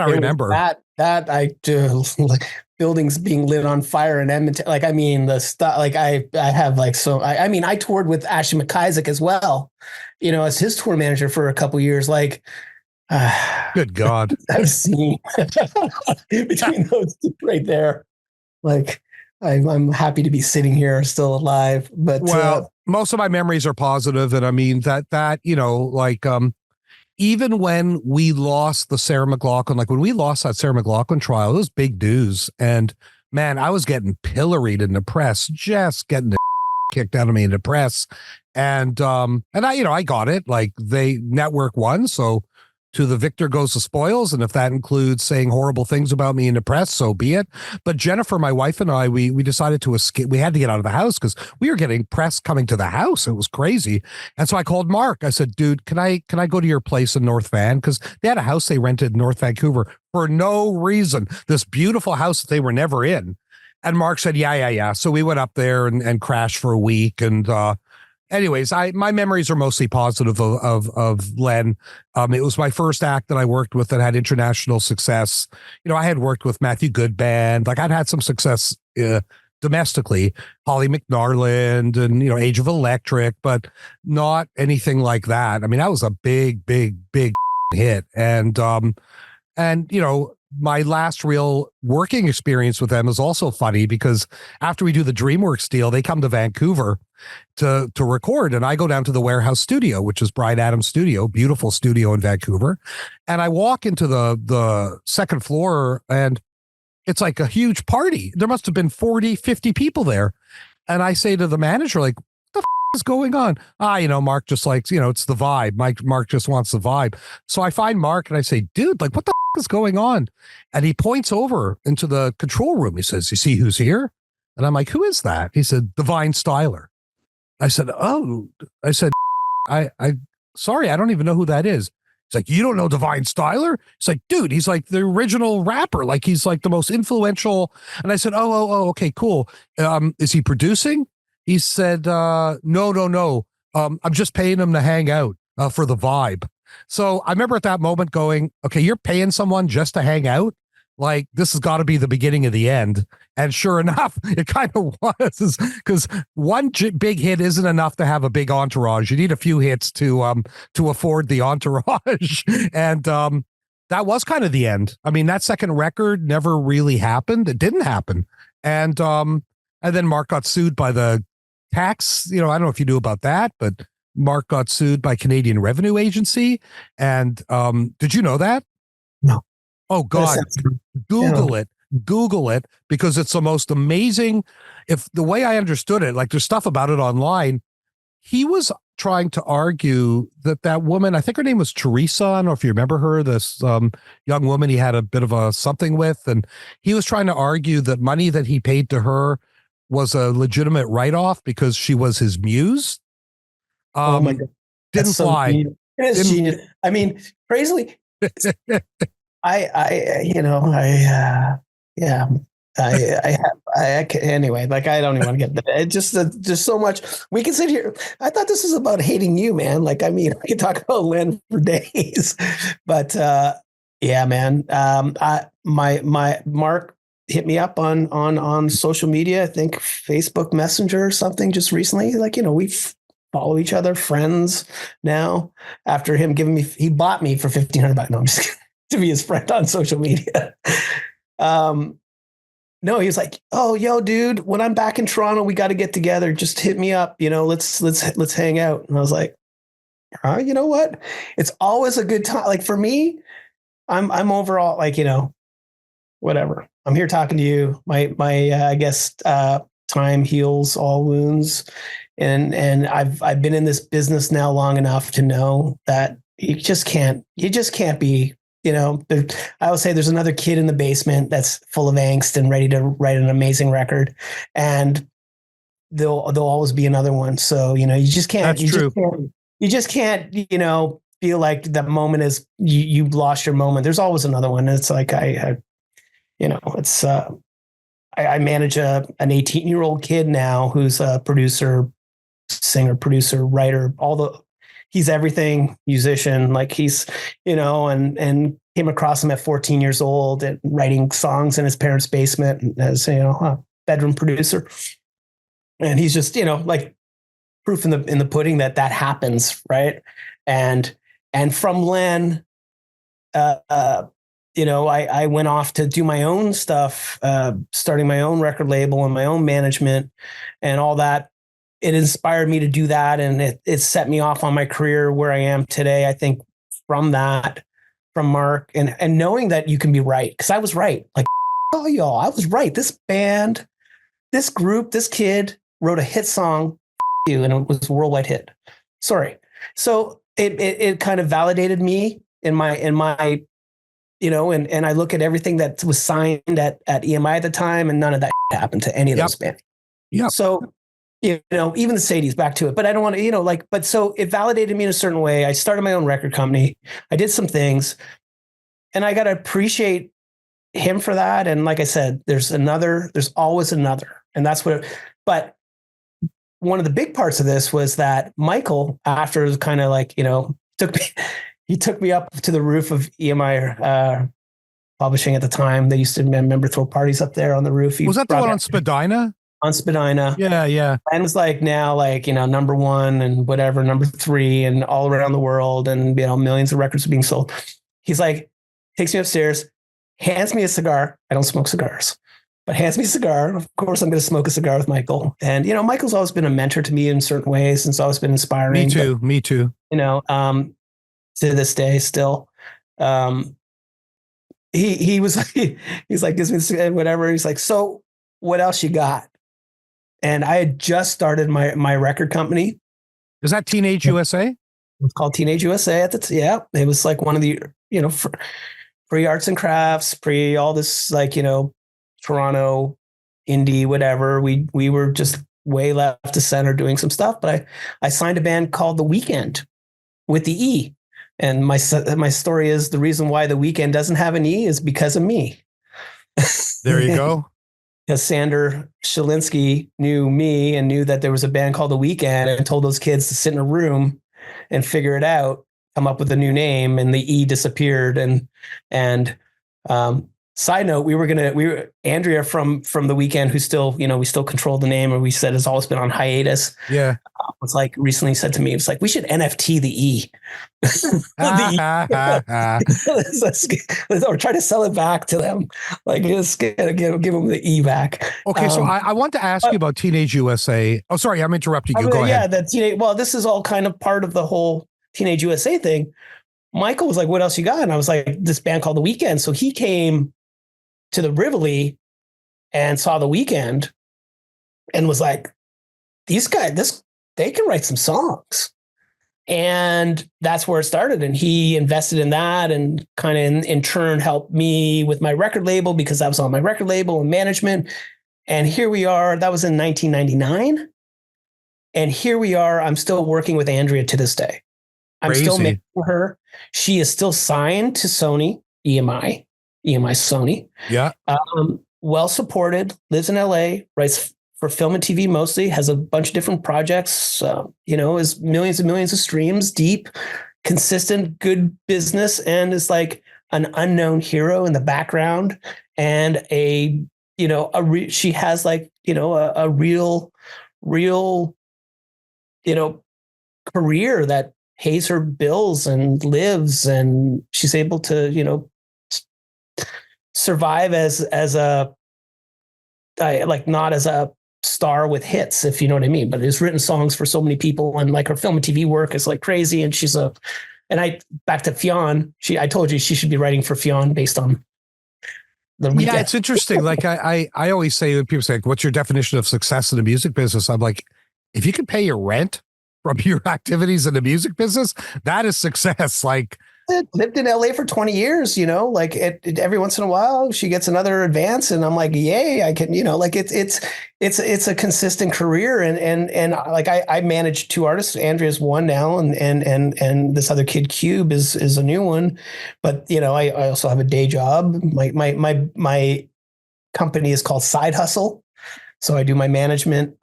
I remember that I do, like buildings being lit on fire in Edmonton. Like, I mean, the stuff, like I have like, so I mean, I toured with Ashley McIsaac as well, as his tour manager for a couple years. Like, good God, I've seen between those two right there. Like, I'm happy to be sitting here still alive, but most of my memories are positive. And I mean even when we lost the Sarah McLachlan, like when we lost that Sarah McLachlan trial, it was big news. And man, I was getting pilloried in the press, just getting the kicked out of me in the press. And I got it. Like, they network won. So to the victor goes the spoils. And if that includes saying horrible things about me in the press, so be it. But Jennifer, my wife, and I, we decided to escape. We had to get out of the house because we were getting press coming to the house. It was crazy. And so I called Mark. I said, dude, can I go to your place in North Van? Because they had a house they rented in North Vancouver for no reason. This beautiful house that they were never in. And Mark said, yeah. So we went up there and crashed for a week. And anyways, my memories are mostly positive of LEN. It was my first act that I worked with that had international success. I had worked with Matthew Goodband. Like, I'd had some success domestically, Holly McNarland and, Age of Electric, but not anything like that. I mean, that was a big hit. And my last real working experience with them is also funny because after we do the DreamWorks deal, they come to Vancouver to record, and I go down to the Warehouse Studio, which is Bryan Adams' studio, beautiful studio in Vancouver. And I walk into the second floor, and it's like a huge party. There must have been 40, 50 people there. And I say to the manager, like, what the is going on? Mark just likes, it's the vibe. Mark just wants the vibe. So I find Mark and I say, dude, like, what the is going on? And he points over into the control room. He says, you see who's here? And I'm like, who is that? He said, Divine Styler. I said, I sorry, I don't even know who that is. He's like, you don't know Divine Styler? He's like, dude, he's like the original rapper. Like, he's like the most influential. And I said, oh, okay, cool. Is he producing? He said, no. I'm just paying him to hang out for the vibe. So I remember at that moment going, okay, you're paying someone just to hang out? Like, this has got to be the beginning of the end. And sure enough, it kind of was, because one big hit isn't enough to have a big entourage. You need a few hits to afford the entourage. And that was kind of the end. I mean, that second record never really happened. It didn't happen. And then Mark got sued by the tax. I don't know if you knew about that, but Mark got sued by Canadian Revenue Agency. And did you know that? No. Oh God, Google it, because it's the most amazing. If the way I understood it, like, there's stuff about it online. He was trying to argue that woman, I think her name was Teresa. I don't know if you remember her, this young woman he had a bit of a something with. And he was trying to argue that money that he paid to her was a legitimate write-off because she was his muse. Oh my God. Didn't fly. It is genius. I mean, crazily. Anyway, like, I don't even want to get it. Just so much. We can sit here. I thought this was about hating you, man. Like, I mean, I could talk about LEN for days, but yeah, man. My Mark hit me up on social media. I think Facebook Messenger or something just recently. Like, we follow each other, friends now. After him he bought me for $1,500. No, I'm just kidding. To be his friend on social media. no, he was like, oh, yo, dude, when I'm back in Toronto, we got to get together. Just hit me up. Let's hang out. And I was like, you know what? It's always a good time. Like for me, I'm overall like, whatever. I'm here talking to you. My I guess time heals all wounds, and I've been in this business now long enough to know that you just can't be. I always say there's another kid in the basement that's full of angst and ready to write an amazing record, and there'll always be another one. So you just can't. That's true. You just can't. Feel like that moment is you've lost your moment. There's always another one. And it's like it's I manage an 18-year-old kid now who's a producer, singer, producer, writer, he's everything, musician. Like he's, and came across him at 14 years old and writing songs in his parents' basement as, a bedroom producer. And he's just, like proof in the pudding that happens. Right. And from LEN, I went off to do my own stuff, starting my own record label and my own management and all that. It inspired me to do that. And it set me off on my career where I am today. I think from Mark and knowing that you can be right. Cause I was right. Like, oh y'all, I was right. This band, this group, this kid wrote a hit song and it was a worldwide hit. Sorry. So it kind of validated me in my and I look at everything that was signed at EMI at the time, and none of that happened to any of those bands. Yeah. So, even the Sadies, back to it, but I don't want to, but so it validated me in a certain way. I started my own record company. I did some things, and I got to appreciate him for that. And like I said, there's always another, and that's but one of the big parts of this was that Michael, after it was kind of like, he took me up to the roof of EMI Publishing at the time. They used to throw parties up there on the roof. Was that the one on Spadina? On Spadina. Yeah. And it was like now, like, number one and whatever, number three and all around the world. And, millions of records are being sold. He's like, takes me upstairs, hands me a cigar. I don't smoke cigars, but hands me a cigar. Of course, I'm going to smoke a cigar with Michael. And, Michael's always been a mentor to me in certain ways. And it's always been inspiring. Me too. To this day still. He was like, he's like, gives me this, whatever. He's like, so what else you got? And I had just started my record company. Is that Teenage USA? It's called Teenage USA it was like one of the, pre arts and crafts, pre all this, like, Toronto indie, whatever. We were just way left to center doing some stuff, but I signed a band called The Weeknd with the E. And my story is the reason why The Weeknd doesn't have an E is because of me. There you go. Because Sander Shalinsky knew me and knew that there was a band called The Weeknd and told those kids to sit in a room and figure it out, come up with a new name, and the E disappeared. And side note, we were Andrea from The Weeknd, who still, we still control the name, and we said has always been on hiatus. Yeah. Was like recently said to me, it's like, we should NFT the E. Or try to sell it back to them. Like, just give them the E back. Okay. So I want to ask you about Teenage USA. Oh, sorry. I'm interrupting you. Go ahead. This is all kind of part of the whole Teenage USA thing. Michael was like, what else you got? And I was like, this band called The Weeknd. So he came to the Rivoli and saw The Weeknd and was like, these guys, they can write some songs. And that's where it started. And he invested in that and kind of in turn helped me with my record label because I was on my record label and management. And here we are. That was in 1999. And here we are. I'm still working with Andrea to this day. I'm still making her. She is still signed to Sony, EMI Sony. Yeah. Well supported, lives in LA, writes for film and TV mostly, has a bunch of different projects, is millions and millions of streams, deep, consistent, good business, and is like an unknown hero in the background. And she has like, a real, career that pays her bills and lives, and she's able to, survive as a like not as a star with hits, if you know what I mean, but has written songs for so many people, and like her film and TV work is like crazy. And back to Fionn, I told you she should be writing for Fionn based on The Weeknd. Yeah, it's interesting. Like I always say, when people say, like, what's your definition of success in the music business? I'm like, if you can pay your rent from your activities in the music business, that is success. Like, lived in LA for 20 years, like every once in a while she gets another advance and I'm like, yay, I can, like it's a consistent career. And like I manage two artists. Andrea's one now. And this other kid, Cube, is a new one. But, I also have a day job. My company is called Side Hustle. So I do my management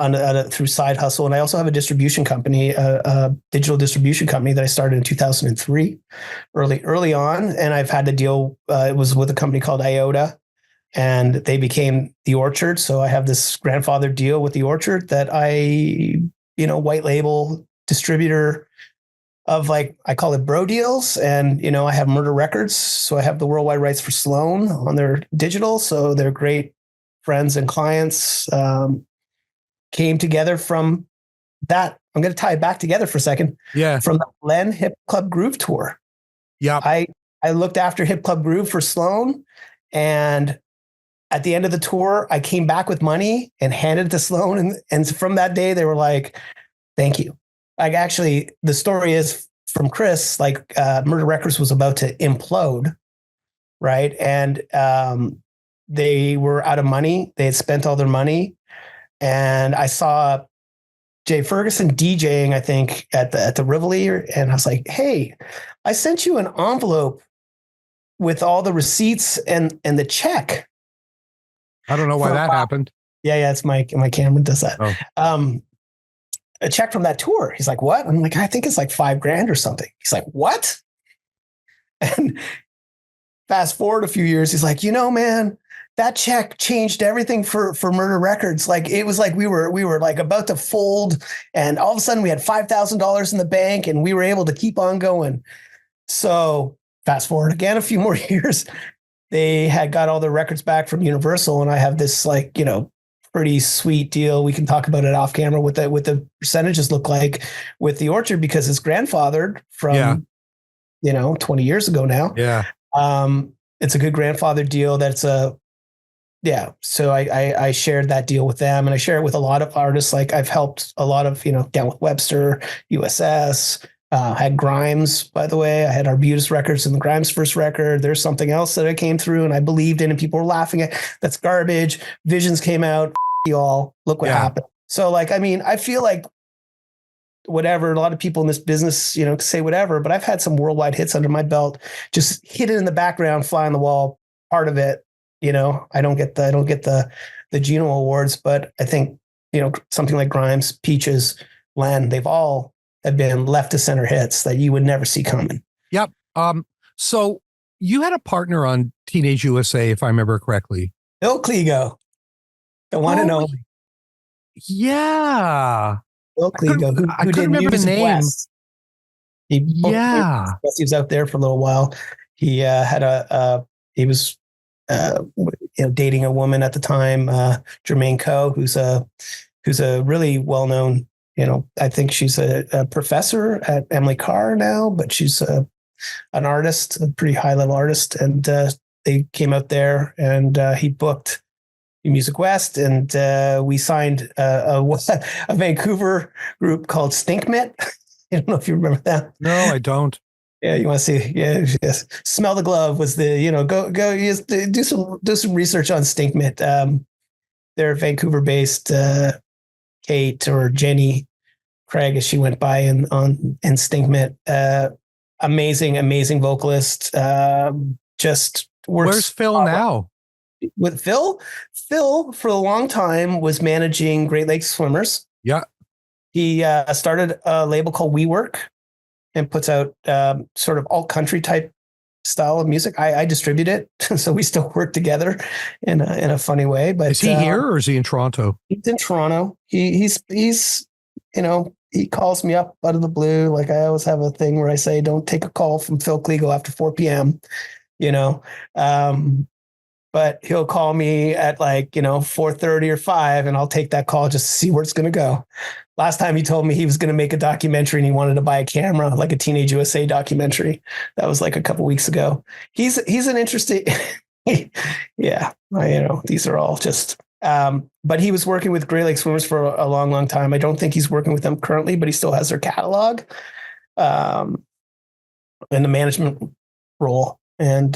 through Side Hustle. And I also have a distribution company, a digital distribution company that I started in 2003, early on. And I've had to deal, it was with a company called IOTA, and they became The Orchard. So I have this grandfather deal with The Orchard that I, white label distributor of, like, I call it bro deals. And, I have Murder Records. So I have the worldwide rights for Sloan on their digital. So they're great friends and clients, came together from that. I'm going to tie it back together for a second. Yeah. From the LEN Hip Club Groove tour. Yeah. I looked after Hip Club Groove for Sloan, and at the end of the tour, I came back with money and handed it to Sloan. And from that day, they were like, thank you. Like, actually, the story is from Chris, like, Murder Records was about to implode. Right. And, they were out of money. They had spent all their money. And I saw Jay Ferguson DJing, I think, at the Rivoli. And I was like, hey, I sent you an envelope with all the receipts and the check. I don't know why that happened. Yeah. It's my camera does that. Oh. A check from that tour. He's like, what? I'm like, I think it's like $5,000 or something. He's like, what? And fast forward a few years, he's like, man, that check changed everything for Murder Records. Like, it was like we were like about to fold, and all of a sudden we had $5,000 in the bank, and we were able to keep on going. So fast forward again a few more years, they had got all their records back from Universal, and I have this, like, pretty sweet deal. We can talk about it off camera with the percentages look like with The Orchard, because it's grandfathered from 20 years ago now. Yeah. It's a good grandfather deal. So I shared that deal with them, and I share it with a lot of artists. Like, I've helped a lot of, Down with Webster, USS, had Grimes, by the way. I had Arbutus Records and the Grimes first record. There's something else that I came through and I believed in, and people were laughing at. That's garbage. Visions came out. Y'all, look what happened. So, like, I mean, I feel like whatever, a lot of people in this business, say whatever, but I've had some worldwide hits under my belt, just hidden in the background, fly on the wall, part of it. I don't get the Juno Awards, but I think, something like Grimes, Peaches, Len, they've all have been left to center hits that you would never see coming. Yep. So you had a partner on Teenage USA, if I remember correctly. Bill Kligo, the one and only. Yeah. Bill Kligo, who did remember Music the name. West. He was out there for a little while. He had he was dating a woman at the time, Jermaine Coe, who's a really well-known, I think she's a professor at Emily Carr now, but she's an artist, a pretty high-level artist. And they came out there, and he booked Music West, and we signed a Vancouver group called Stinkmit. I don't know if you remember that. No, I don't. Yeah, you want to see? Yeah, yes. Smell the Glove was the go yes, do some research on Stinkmit. They're Vancouver-based. Kate, or Jenny Craig, as she went by in Stinkmit. Amazing vocalist. Just works. Where's Phil now? With Phil for a long time was managing Great Lakes Swimmers. Yeah. He started a label called WeWork and puts out sort of alt country type style of music. I distribute it, so we still work together in a funny way. But is he here or is he in Toronto? He's in Toronto. He's he calls me up out of the blue. Like, I always have a thing where I say, don't take a call from Phil Kligo after 4 p.m. but he'll call me at 4:30 or 5, and I'll take that call just to see where it's going to go. Last time he told me he was going to make a documentary and he wanted to buy a camera, like a Teenage USA documentary. That was like a couple weeks ago. He's an interesting, yeah, these are all just, but he was working with Great Lakes Swimmers for a long, long time. I don't think he's working with them currently, but he still has their catalog, in the management role. And,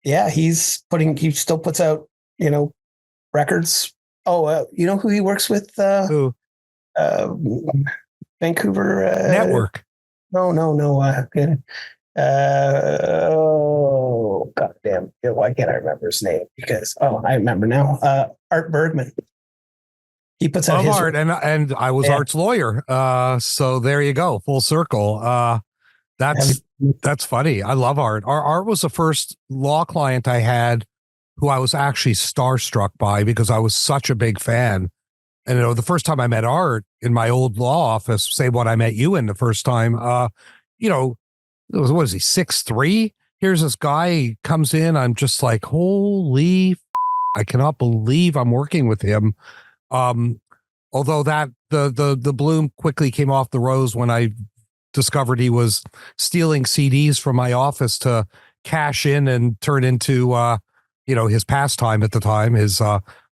he still puts out, records. Oh, you know who he works with? Who? Vancouver Network. No. God damn. Why can't I remember his name? Because I remember now. Art Bergman. He puts out his Art, and I was Art's lawyer. So there you go, full circle. That's funny. I love Art. Art was the first law client I had who I was actually starstruck by because I was such a big fan. And the first time I met Art in my old law office, say what I met you in the first time, what is he, 6'3"? Here's this guy, he comes in, I'm just like, holy, I cannot believe I'm working with him. Although that the bloom quickly came off the rose when I discovered he was stealing CDs from my office to cash in and turn into, his pastime at the time, his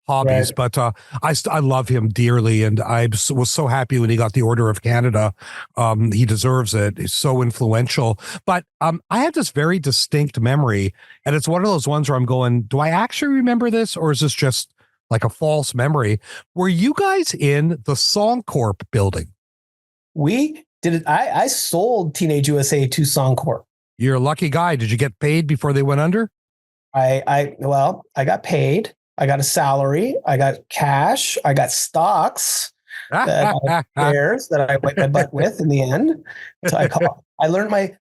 hobbies. Right. But I love him dearly, and I was so happy when he got the Order of Canada. He deserves it. He's so influential. But I had this very distinct memory, and it's one of those ones where I'm going, do I actually remember this, or is this just like a false memory? Were you guys in the Song Corp building? We did it. I sold Teenage USA to Song Corp. You're a lucky guy. Did you get paid before they went under? I got paid. I got a salary. I got cash. I got stocks. Shares that I wiped my butt with in the end. So I learned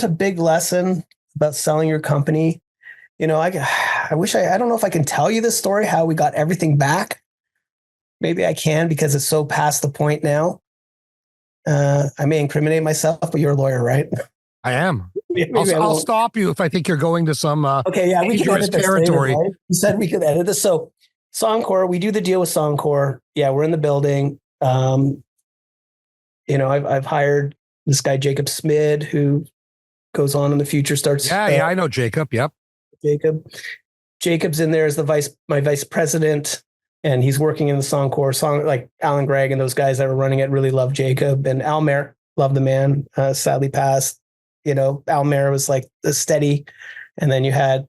a big lesson about selling your company. I wish I don't know if I can tell you this story, how we got everything back. Maybe I can, because it's so past the point now. I may incriminate myself, but you're a lawyer, right? I am. I'll stop you if I think you're going to some okay, yeah, we can edit this territory. Later, right? You said we could edit this. So Song Corp, we do the deal with Song Corp. Yeah, we're in the building. I've hired this guy, Jacob Smid, who goes on in the future, starts. Yeah, I know Jacob. Yep. Jacob's in there as my vice president, and he's working in the Song Corp. Like Alan Gregg and those guys that were running it really love Jacob, and Al Mayer loved the man. Sadly passed. Al Mayer was like the steady, and then you had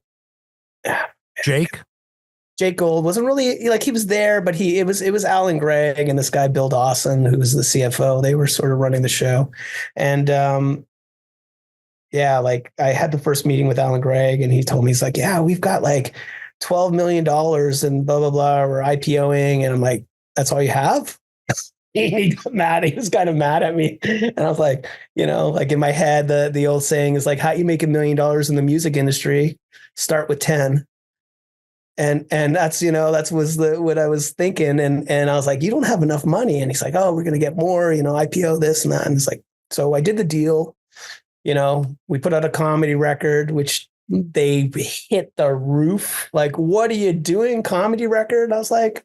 Jake Gold wasn't really like, he was there, but it was Alan Gregg and this guy Bill Dawson, who was the CFO. They were sort of running the show, and like I had the first meeting with Alan Gregg, and he told me, he's like, yeah, we've got like $12 million and blah blah blah. We're IPOing, and I'm like, that's all you have? He got mad. He was kind of mad at me. And I was like, like in my head, the old saying is like, how you make $1 million in the music industry? Start with 10. And that's, what I was thinking. And I was like, you don't have enough money. And he's like, oh, we're going to get more, IPO this and that. And it's like, so I did the deal. We put out a comedy record, which they hit the roof. Like, what are you doing? Comedy record? I was like,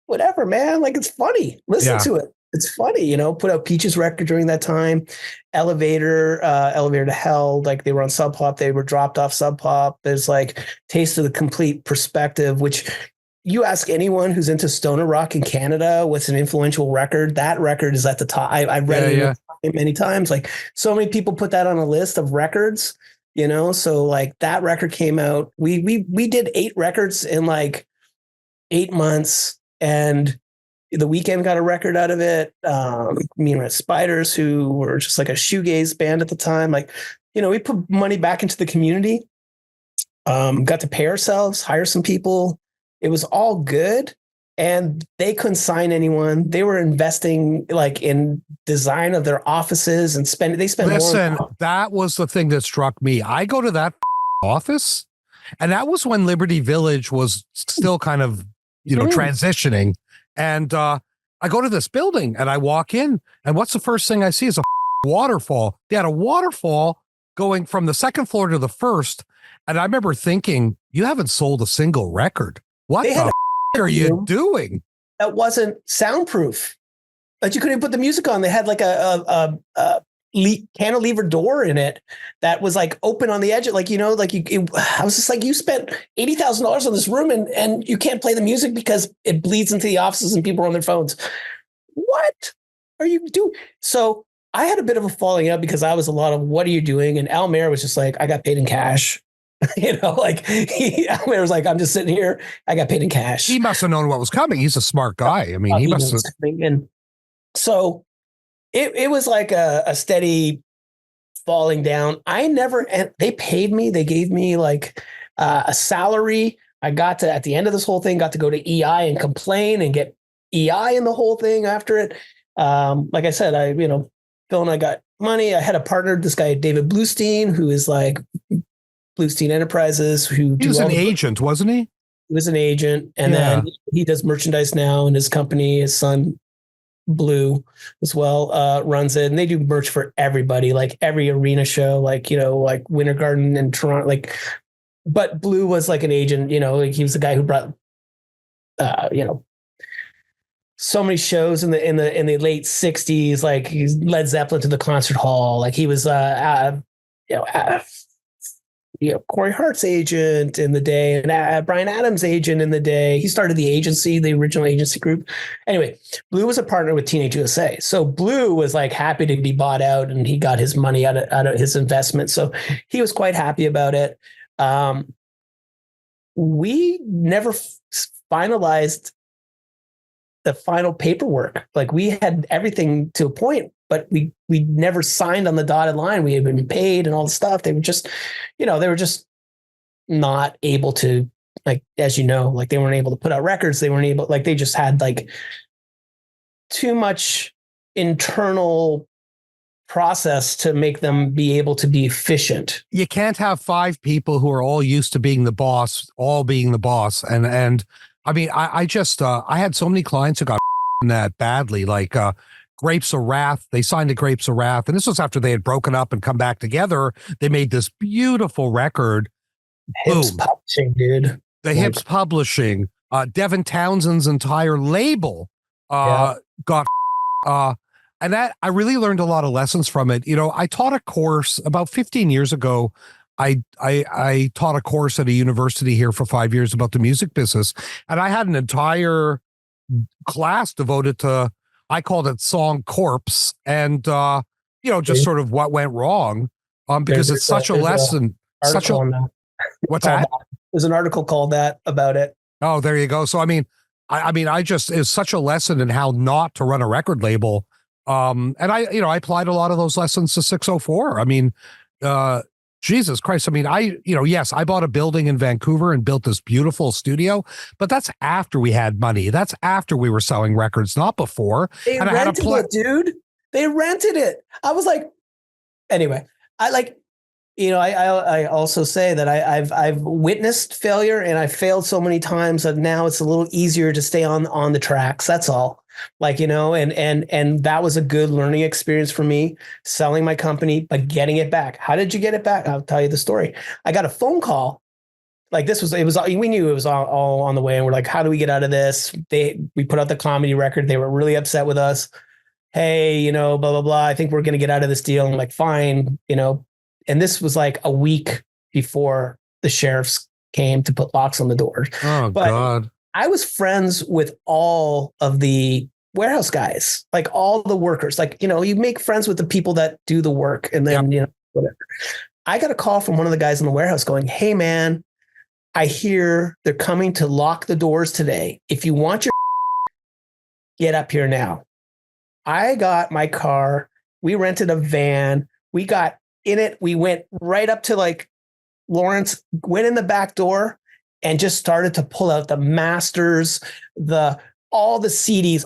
whatever, man. Like, it's funny. Listen to it. It's funny, put out Peaches record during that time. Elevator to Hell. Like, they were on Sub Pop. They were dropped off Sub Pop. There's like Taste of the Complete Perspective, which you ask anyone who's into stoner rock in Canada, what's an influential record? That record is at the top. I've read it many times. Like, so many people put that on a list of records, so like that record came out. We did 8 records in like 8 months. And The Weeknd got a record out of it. Red Spiders, who were just like a shoegaze band at the time. Like, we put money back into the community, got to pay ourselves, hire some people. It was all good. And they couldn't sign anyone. They were investing like in design of their offices and spend Listen, more. that was the thing that struck me. I go to that office, and that was when Liberty Village was still kind of, transitioning. And I go to this building and I walk in, and what's the first thing I see is a waterfall. They had a waterfall going from the second floor to the first. And I remember thinking, you haven't sold a single record. What They had the are you doing? that wasn't soundproof. Like you couldn't put the music on. They had like a cantilever door in it that was like open on the edge. Like, you know, like I was just like, you spent $80,000 on this room and you can't play the music because it bleeds into the offices and people are on their phones. What are you doing? So I had a bit of a falling out because I was a lot of, what are you doing? And Al Mayer was just like, I got paid in cash. You know, like Al Mayer was like, I'm just sitting here. I got paid in cash. He must have known what was coming. He's a smart guy. I mean, he must have. And so it was like a steady falling down. And they paid me. They gave me like a salary. I got to, at the end of this whole thing, got to go to EI and complain and get EI in the whole thing after it. Like I said, Phil and I got money. I had a partner, this guy, David Bluestein, who is like Bluestein Enterprises, he was an agent, wasn't he? He was an agent. And then he does merchandise now in his company. His son, Blue, as well, runs it. And they do merch for everybody, like every arena show, like, you know, like Winter Garden in Toronto, like, but Blue was like an agent, you know, like he was the guy who brought, so many shows in the late 60s, like he's Led Zeppelin to the concert hall. Like he was, Corey Hart's agent in the day and Brian Adams' agent in the day. He started the agency, the original agency group. Anyway, Blue was a partner with Teenage USA. So Blue was like happy to be bought out and he got his money out of his investment. So he was quite happy about it. We never finalized the final paperwork. Like we had everything to a point, but we never signed on the dotted line. We had been paid and all the stuff. They were just, they were just not able to, like, as you know, like they weren't able to put out records. They weren't able, like they just had like too much internal process to make them be able to be efficient. You can't have 5 people who are all used to being the boss, all being the boss. And I mean, I just, I had so many clients who got that badly, like Grapes of Wrath. They signed to Grapes of Wrath. And this was after they had broken up and come back together. They made this beautiful record. Hips Publishing, dude. The Hips Publishing. Devin Townsend's entire label got, and that I really learned a lot of lessons from it. You know, I taught a course about 15 years ago. I taught a course at a university here for 5 years about the music business. And I had an entire class devoted to, I called it Song Corps. And, just sort of what went wrong. Because it's such a lesson. What's that? There's an article called that about it. Oh, there you go. So, I mean, it's such a lesson in how not to run a record label. And I applied a lot of those lessons to 604. I mean, Jesus Christ. I mean, yes, I bought a building in Vancouver and built this beautiful studio, but that's after we had money. That's after we were selling records, not before. They rented it, dude. They rented it. I was like, anyway, I also say that I've witnessed failure and I've failed so many times that now it's a little easier to stay on the tracks. That's all. Like, and that was a good learning experience for me, selling my company, but getting it back. How did you get it back? I'll tell you the story. I got a phone call. Like we knew it was all on the way. And we're like, how do we get out of this? We put out the comedy record. They were really upset with us. Hey, blah, blah, blah. I think we're going to get out of this deal. I'm like, fine, and this was like a week before the sheriffs came to put locks on the doors. Oh, God. I was friends with all of the warehouse guys, like all the workers, like, you make friends with the people that do the work and then, whatever. I got a call from one of the guys in the warehouse going, hey man, I hear they're coming to lock the doors today. If you want your get up here now. I got my car. We rented a van. We got in it. We went right up to like Lawrence, went in the back door and just started to pull out the masters, all the CDs,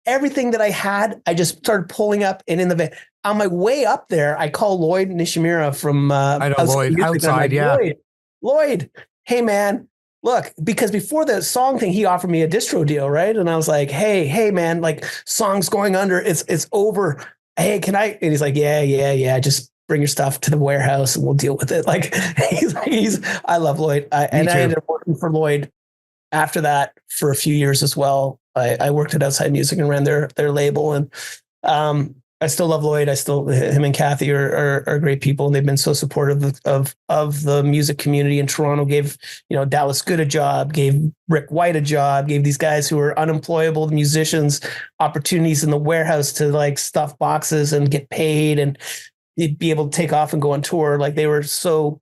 everything that I had. I just started pulling up and in the van. On my way up there, I called Lloyd Nishimura from I know Lloyd outside. Yeah. Lloyd, hey man, look, because before the song thing, he offered me a distro deal. Right. And I was like, hey man, like song's going under. It's over. Hey, can I? And he's like, yeah. Just bring your stuff to the warehouse and we'll deal with it. Like I love Lloyd. I ended up working for Lloyd after that for a few years as well. I worked at Outside Music and ran their label, and I still love Lloyd. Him and Kathy are great people, and they've been so supportive of the music community in Toronto. Gave Dallas Good a job, gave Rick White a job, gave these guys who are unemployable, the musicians, opportunities in the warehouse to like stuff boxes and get paid and be able to take off and go on tour. Like they were so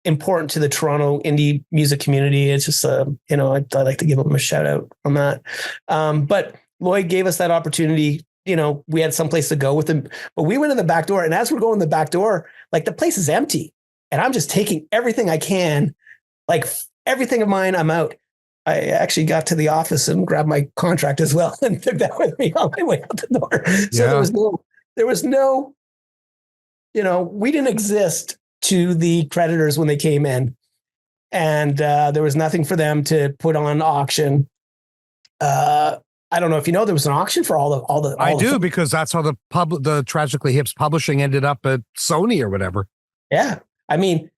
important to the Toronto indie music community. It's just I'd like to give them a shout out on that. But Lloyd gave us that opportunity. We had someplace to go with him, but we went in the back door, and as we're going in the back door, like the place is empty and I'm just taking everything I can, like everything of mine, I'm out. I actually got to the office and grabbed my contract as well and took that with me on my way out the door. So there was no, we didn't exist to the creditors when they came in, and there was nothing for them to put on auction. I don't know if there was an auction for all the. I do, because that's how the Tragically Hip's publishing ended up at Sony or whatever. Yeah. I mean,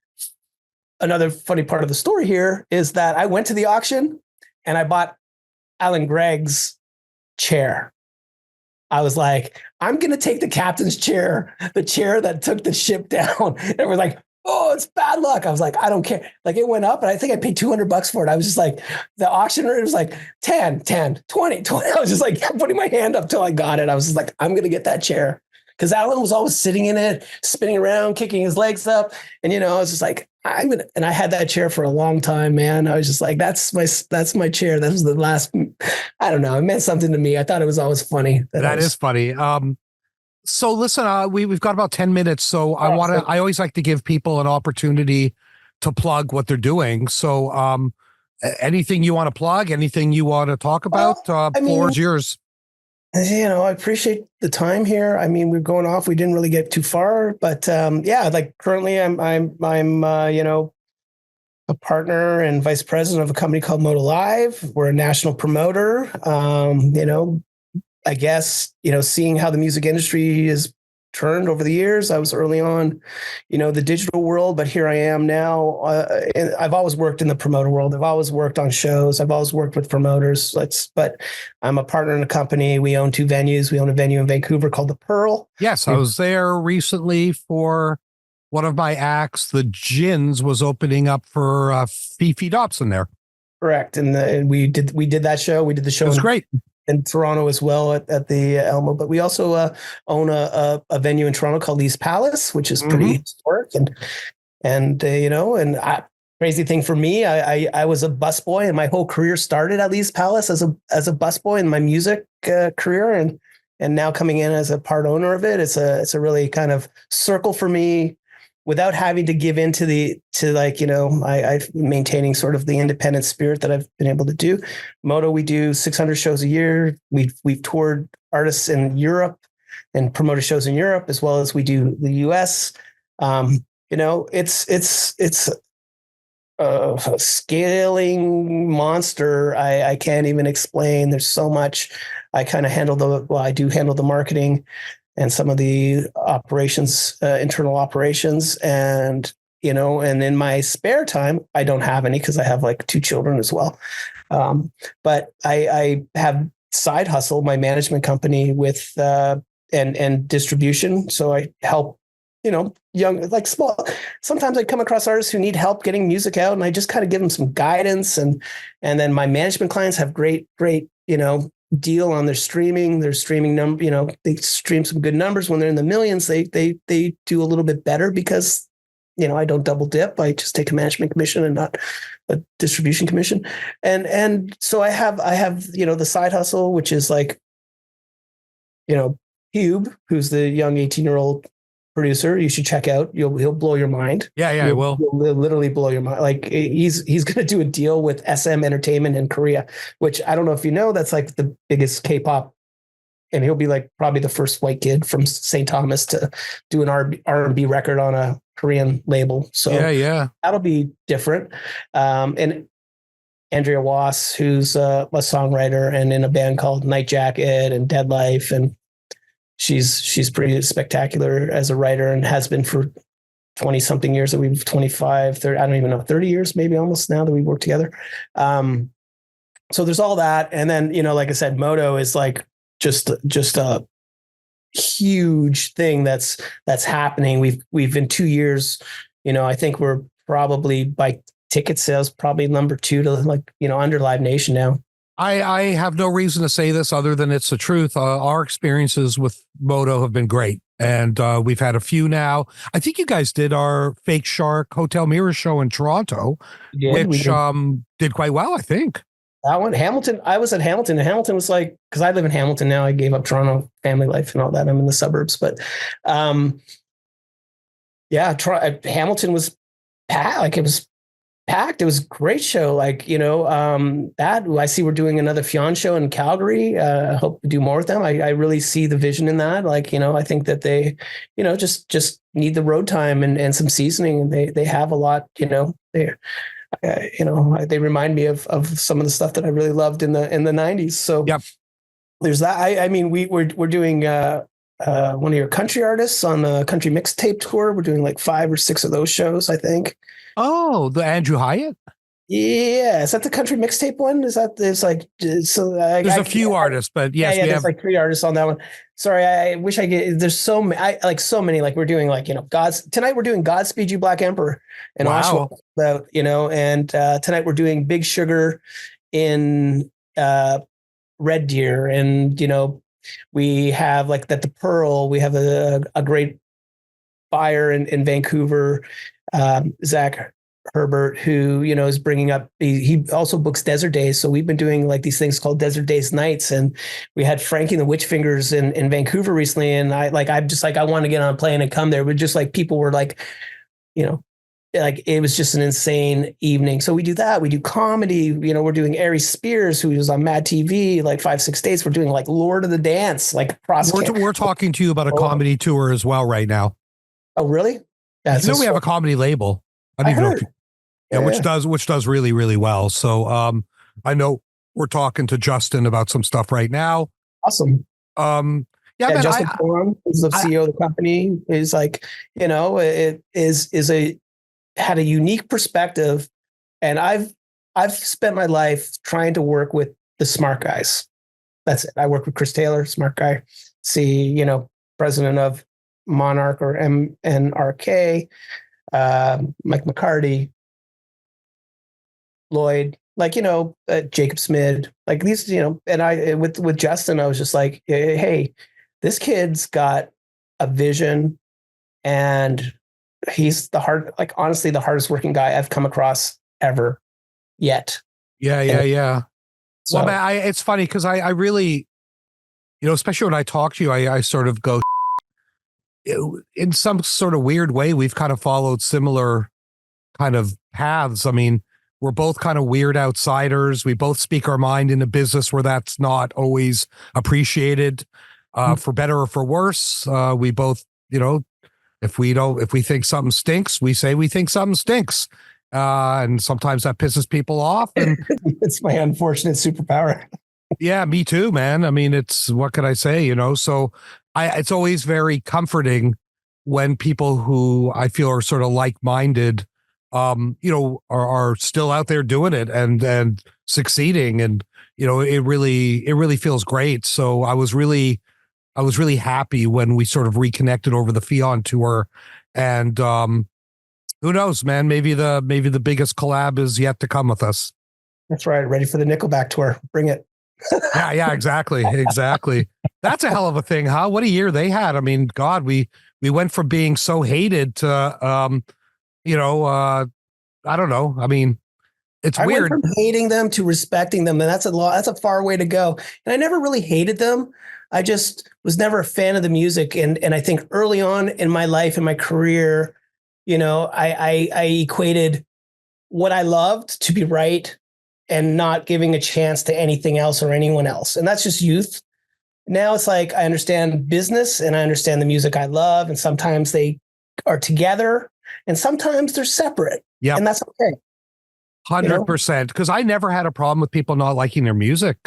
another funny part of the story here is that I went to the auction and I bought Alan Gregg's chair. I was like, I'm going to take the captain's chair, the chair that took the ship down. And we're like, oh, it's bad luck. I was like, I don't care. Like it went up and I think I paid $200 for it. I was just like, the auction rate was like 10, 20. I was just like putting my hand up till I got it. I was just like, I'm going to get that chair. Because Alan was always sitting in it, spinning around, kicking his legs up. And, I was just like, and I had that chair for a long time, man. I was just like, that's my chair. That was the last, I don't know. It meant something to me. I thought it was always funny. That is funny. So listen, we've got about 10 minutes. So I always like to give people an opportunity to plug what they're doing. So anything you want to plug, anything you want to talk about, floor is yours. I appreciate the time here. I mean, we're going off. We didn't really get too far, but like currently I'm a partner and vice president of a company called Moto Live. We're a national promoter. I guess, seeing how the music industry is turned over the years. I was early on, the digital world, but here I am now. I've always worked in the promoter world. I've always worked on shows. I've always worked with promoters. But I'm a partner in a company. We own 2 venues. We own a venue in Vancouver called The Pearl. Yes, I was there recently for one of my acts. The Gins was opening up for Fifi Dobson there. Correct, and we did that show. We did the show. It was great. In Toronto as well at the Elmo, but we also own a venue in Toronto called Lee's Palace, which is pretty historic. And crazy thing for me, I was a busboy, and my whole career started at Lee's Palace as a busboy in my music career, and now coming in as a part owner of it, it's a really kind of circle for me, without having to give in to I maintaining sort of the independent spirit that I've been able to do. Moto, we do 600 shows a year. We've toured artists in Europe and promoted shows in Europe, as well as we do the US. It's a scaling monster. I can't even explain. There's so much. I kind of I do handle the marketing and some of the operations, internal operations. And in my spare time, I don't have any because I have like 2 children as well. But I have side hustle, my management company with, and distribution. So I help, young, like small, sometimes I come across artists who need help getting music out, and I just kind of give them some guidance. And then my management clients have great, deal on their streaming number. They stream some good numbers. When they're in the millions, they do a little bit better because I don't double dip. I just take a management commission and not a distribution commission. And so I have the side hustle, which is like Hube, who's the young 18-year-old producer. You should check out. He'll blow your mind. Yeah, I will. He'll literally blow your mind. Like he's going to do a deal with SM Entertainment in Korea, which I don't know if you know, that's like the biggest K-pop, and he'll be like probably the first white kid from St. Thomas to do an R&B record on a Korean label. So yeah, that'll be different. And Andrea Wass, who's a songwriter and in a band called Night Jacket and Dead Life, and she's pretty spectacular as a writer and has been for 20 something years that we've 25, 30, I don't even know, 30 years, maybe almost now that we've worked together. So there's all that. And then, like I said, Moto is like just a huge thing that's happening. We've in 2 years, I think we're probably by ticket sales, probably number 2 to under Live Nation now. I have no reason to say this other than it's the truth. Our experiences with Moto have been great. And we've had a few now. I think you guys did our Fake Shark Hotel Mirror show in Toronto, which did quite well, I think. That one, Hamilton, I was at Hamilton, and Hamilton was like, because I live in Hamilton now, I gave up Toronto family life and all that. I'm in the suburbs. But Hamilton was packed. It was packed. It was a great show. That I see we're doing another Fionn show in Calgary. I hope to do more with them. I really see the vision in that. I think that they, just need the road time and some seasoning, and they have a lot, they remind me of some of the stuff that I really loved in the 90s. So yep. There's that. I mean, we're doing one of your country artists on a country mixtape tour. We're doing like 5 or 6 of those shows, I think. Oh, the Andrew Hyatt? Yeah. Is that the country mixtape one? Is that there's like, so there's a few artists, but yes, there's like 3 artists on that one. Sorry. I wish there's so many, we're doing tonight we're doing Godspeed You Black Emperor and wow. About, and tonight we're doing Big Sugar in Red Deer. And, we have like that, the Pearl, we have a great buyer in Vancouver, Zach Herbert, who, is bringing up, he also books Desert Days. So we've been doing like these things called Desert Days Nights. And we had Frankie and the Witch Fingers in Vancouver recently. And I'm just like, I want to get on a plane and come there. But just like people were like, like it was just an insane evening. So we do that. We do comedy. We're doing Ari Spears, who was on Mad TV, like 5-6 days. We're doing like Lord of the Dance, like we're talking to you about a comedy tour as well right now. Oh, really? Yeah, we have a comedy label. I don't even know. Yeah, which does really, really well. So I know we're talking to Justin about some stuff right now. Awesome. Man, Justin Forum is the CEO of the company. Is like, it had a unique perspective, and I've spent my life trying to work with the smart guys. That's it. I work with Chris Taylor, smart guy. President of Monarch or MNRK, Mike McCarty, Lloyd, Jacob Smid, like these, and I, with Justin, I was just like, hey, this kid's got a vision, and he's honestly, the hardest working guy I've come across ever yet. Yeah. So, well, man, it's funny because I really, especially when I talk to you, I sort of go, in some sort of weird way, we've kind of followed similar kind of paths. I mean, we're both kind of weird outsiders. We both speak our mind in a business where that's not always appreciated, for better or for worse. We both, if we think something stinks, we say we think something stinks. And sometimes that pisses people off. And it's my unfortunate superpower. Yeah, me too, man. I mean, what can I say, so it's always very comforting when people who I feel are sort of like-minded, are still out there doing it and succeeding. And, it really feels great. So I was really happy when we sort of reconnected over the Fionn tour. And who knows, man, maybe the biggest collab is yet to come with us. That's right. Ready for the Nickelback tour. Bring it. Yeah, exactly. That's a hell of a thing, huh? What a year they had. I mean, God, we went from being so hated to, I don't know. I mean, it's weird. I went from hating them to respecting them, and that's a far way to go. And I never really hated them. I just was never a fan of the music. And I think early on in my life and my career, I equated what I loved to be right and not giving a chance to anything else or anyone else. And that's just youth. Now it's like, I understand business and I understand the music I love. And sometimes they are together and sometimes they're separate. Yeah. And that's okay. 100%. Because I never had a problem with people not liking their music.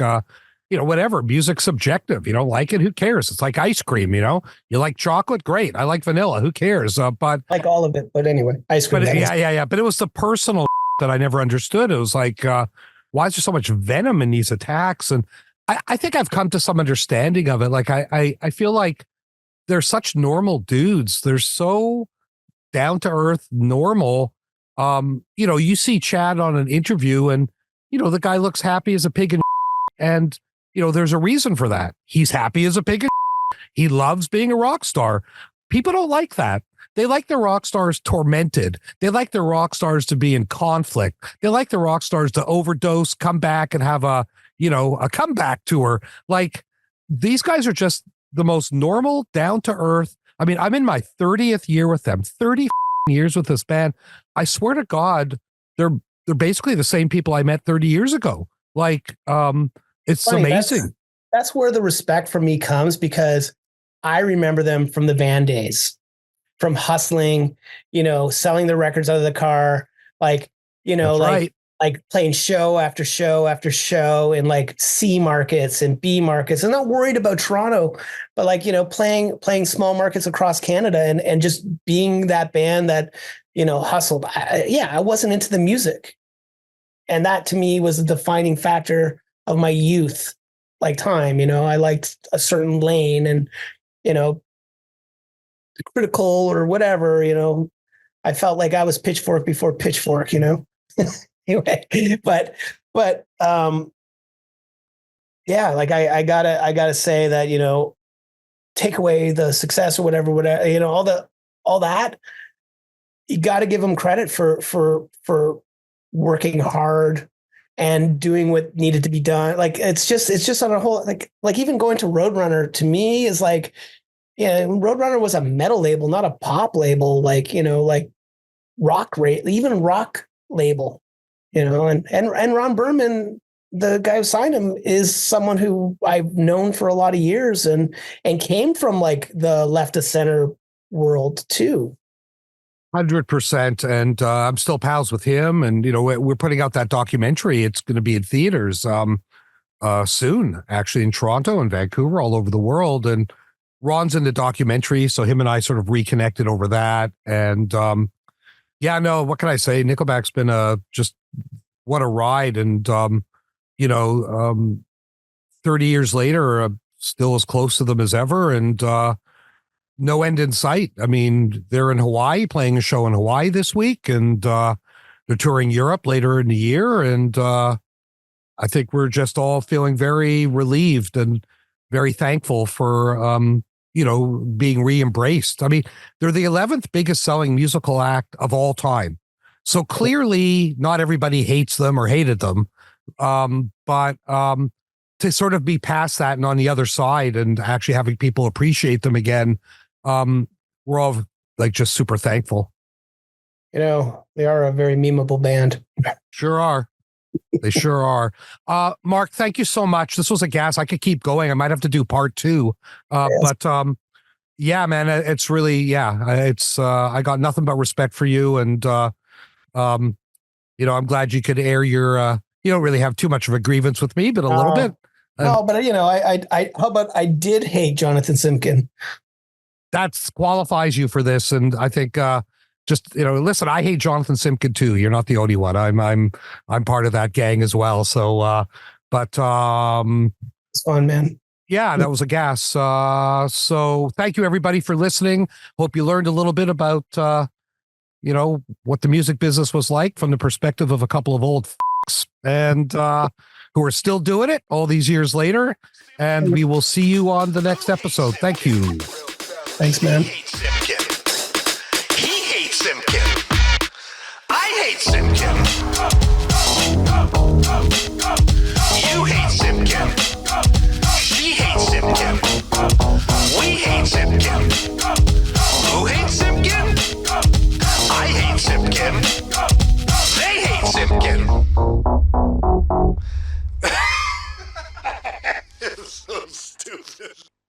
whatever, music's subjective. You don't like it, who cares? It's like ice cream, you like chocolate, great. I like vanilla, who cares? But like all of it, but anyway, ice cream. Yeah. But it was the personal that I never understood. It was like, why is there so much venom in these attacks? And I think I've come to some understanding of it. Like I feel like they're such normal dudes. They're so down to earth, normal. You see Chad on an interview and, the guy looks happy as a pig and there's a reason for that. He's happy as a pig. He loves being a rock star. People don't like that. They like the rock stars tormented. They like the rock stars to be in conflict. They like the rock stars to overdose, come back and have a comeback tour. Like, these guys are just the most normal, down to earth. I mean, I'm in my 30th year with them, 30 years with this band. I swear to God, they're basically the same people I met 30 years ago. Like, it's funny, amazing. That's where the respect for me comes, because I remember them from the van days, from hustling, selling the records out of the car, like, like playing show after show after show in like C markets and B markets. I'm not worried about Toronto, but like, playing small markets across Canada and just being that band that, hustled. I wasn't into the music. And that to me was a defining factor of my youth, like time, I liked a certain lane and, critical or whatever, I felt like I was Pitchfork before Pitchfork, anyway, but like I gotta say that, take away the success or whatever, all that, you got to give them credit for working hard and doing what needed to be done. Like, it's just on a whole, like even going to Roadrunner to me is like, Roadrunner was a metal label, not a pop label, like, like rock rate, even rock label, and Ron Berman, the guy who signed him, is someone who I've known for a lot of years and came from like the left of center world too. 100%. And I'm still pals with him. And, we're putting out that documentary. It's going to be in theaters soon, actually, in Toronto and Vancouver, all over the world. And Ron's in the documentary, so him and I sort of reconnected over that. And what can I say? Nickelback's been just what a ride. And 30 years later, still as close to them as ever, and no end in sight. I mean, they're in Hawaii, playing a show in Hawaii this week, and they're touring Europe later in the year. And I think we're just all feeling very relieved and very thankful for being re-embraced. I mean, they're the 11th biggest selling musical act of all time. So clearly not everybody hates them or hated them. But to sort of be past that and on the other side and actually having people appreciate them again, we're all like just super thankful. They are a very memeable band. Sure are. They sure are. Mark, thank you so much. This was a gas. I could keep going. I might have to do part 2. Yes. But yeah, man, it's really, it's, I got nothing but respect for you. And, I'm glad you could air your, you don't really have too much of a grievance with me, but a little bit. No, but how about I did hate Jonathan Simkin. That qualifies you for this. And I think, listen, I hate Jonathan Simkin too. You're not the only one. I'm part of that gang as well. So, it's fun, man. Yeah, that was a gas. So thank you everybody for listening. Hope you learned a little bit about, what the music business was like from the perspective of a couple of old and, who are still doing it all these years later. And we will see you on the next episode. Thank you. Thanks, man.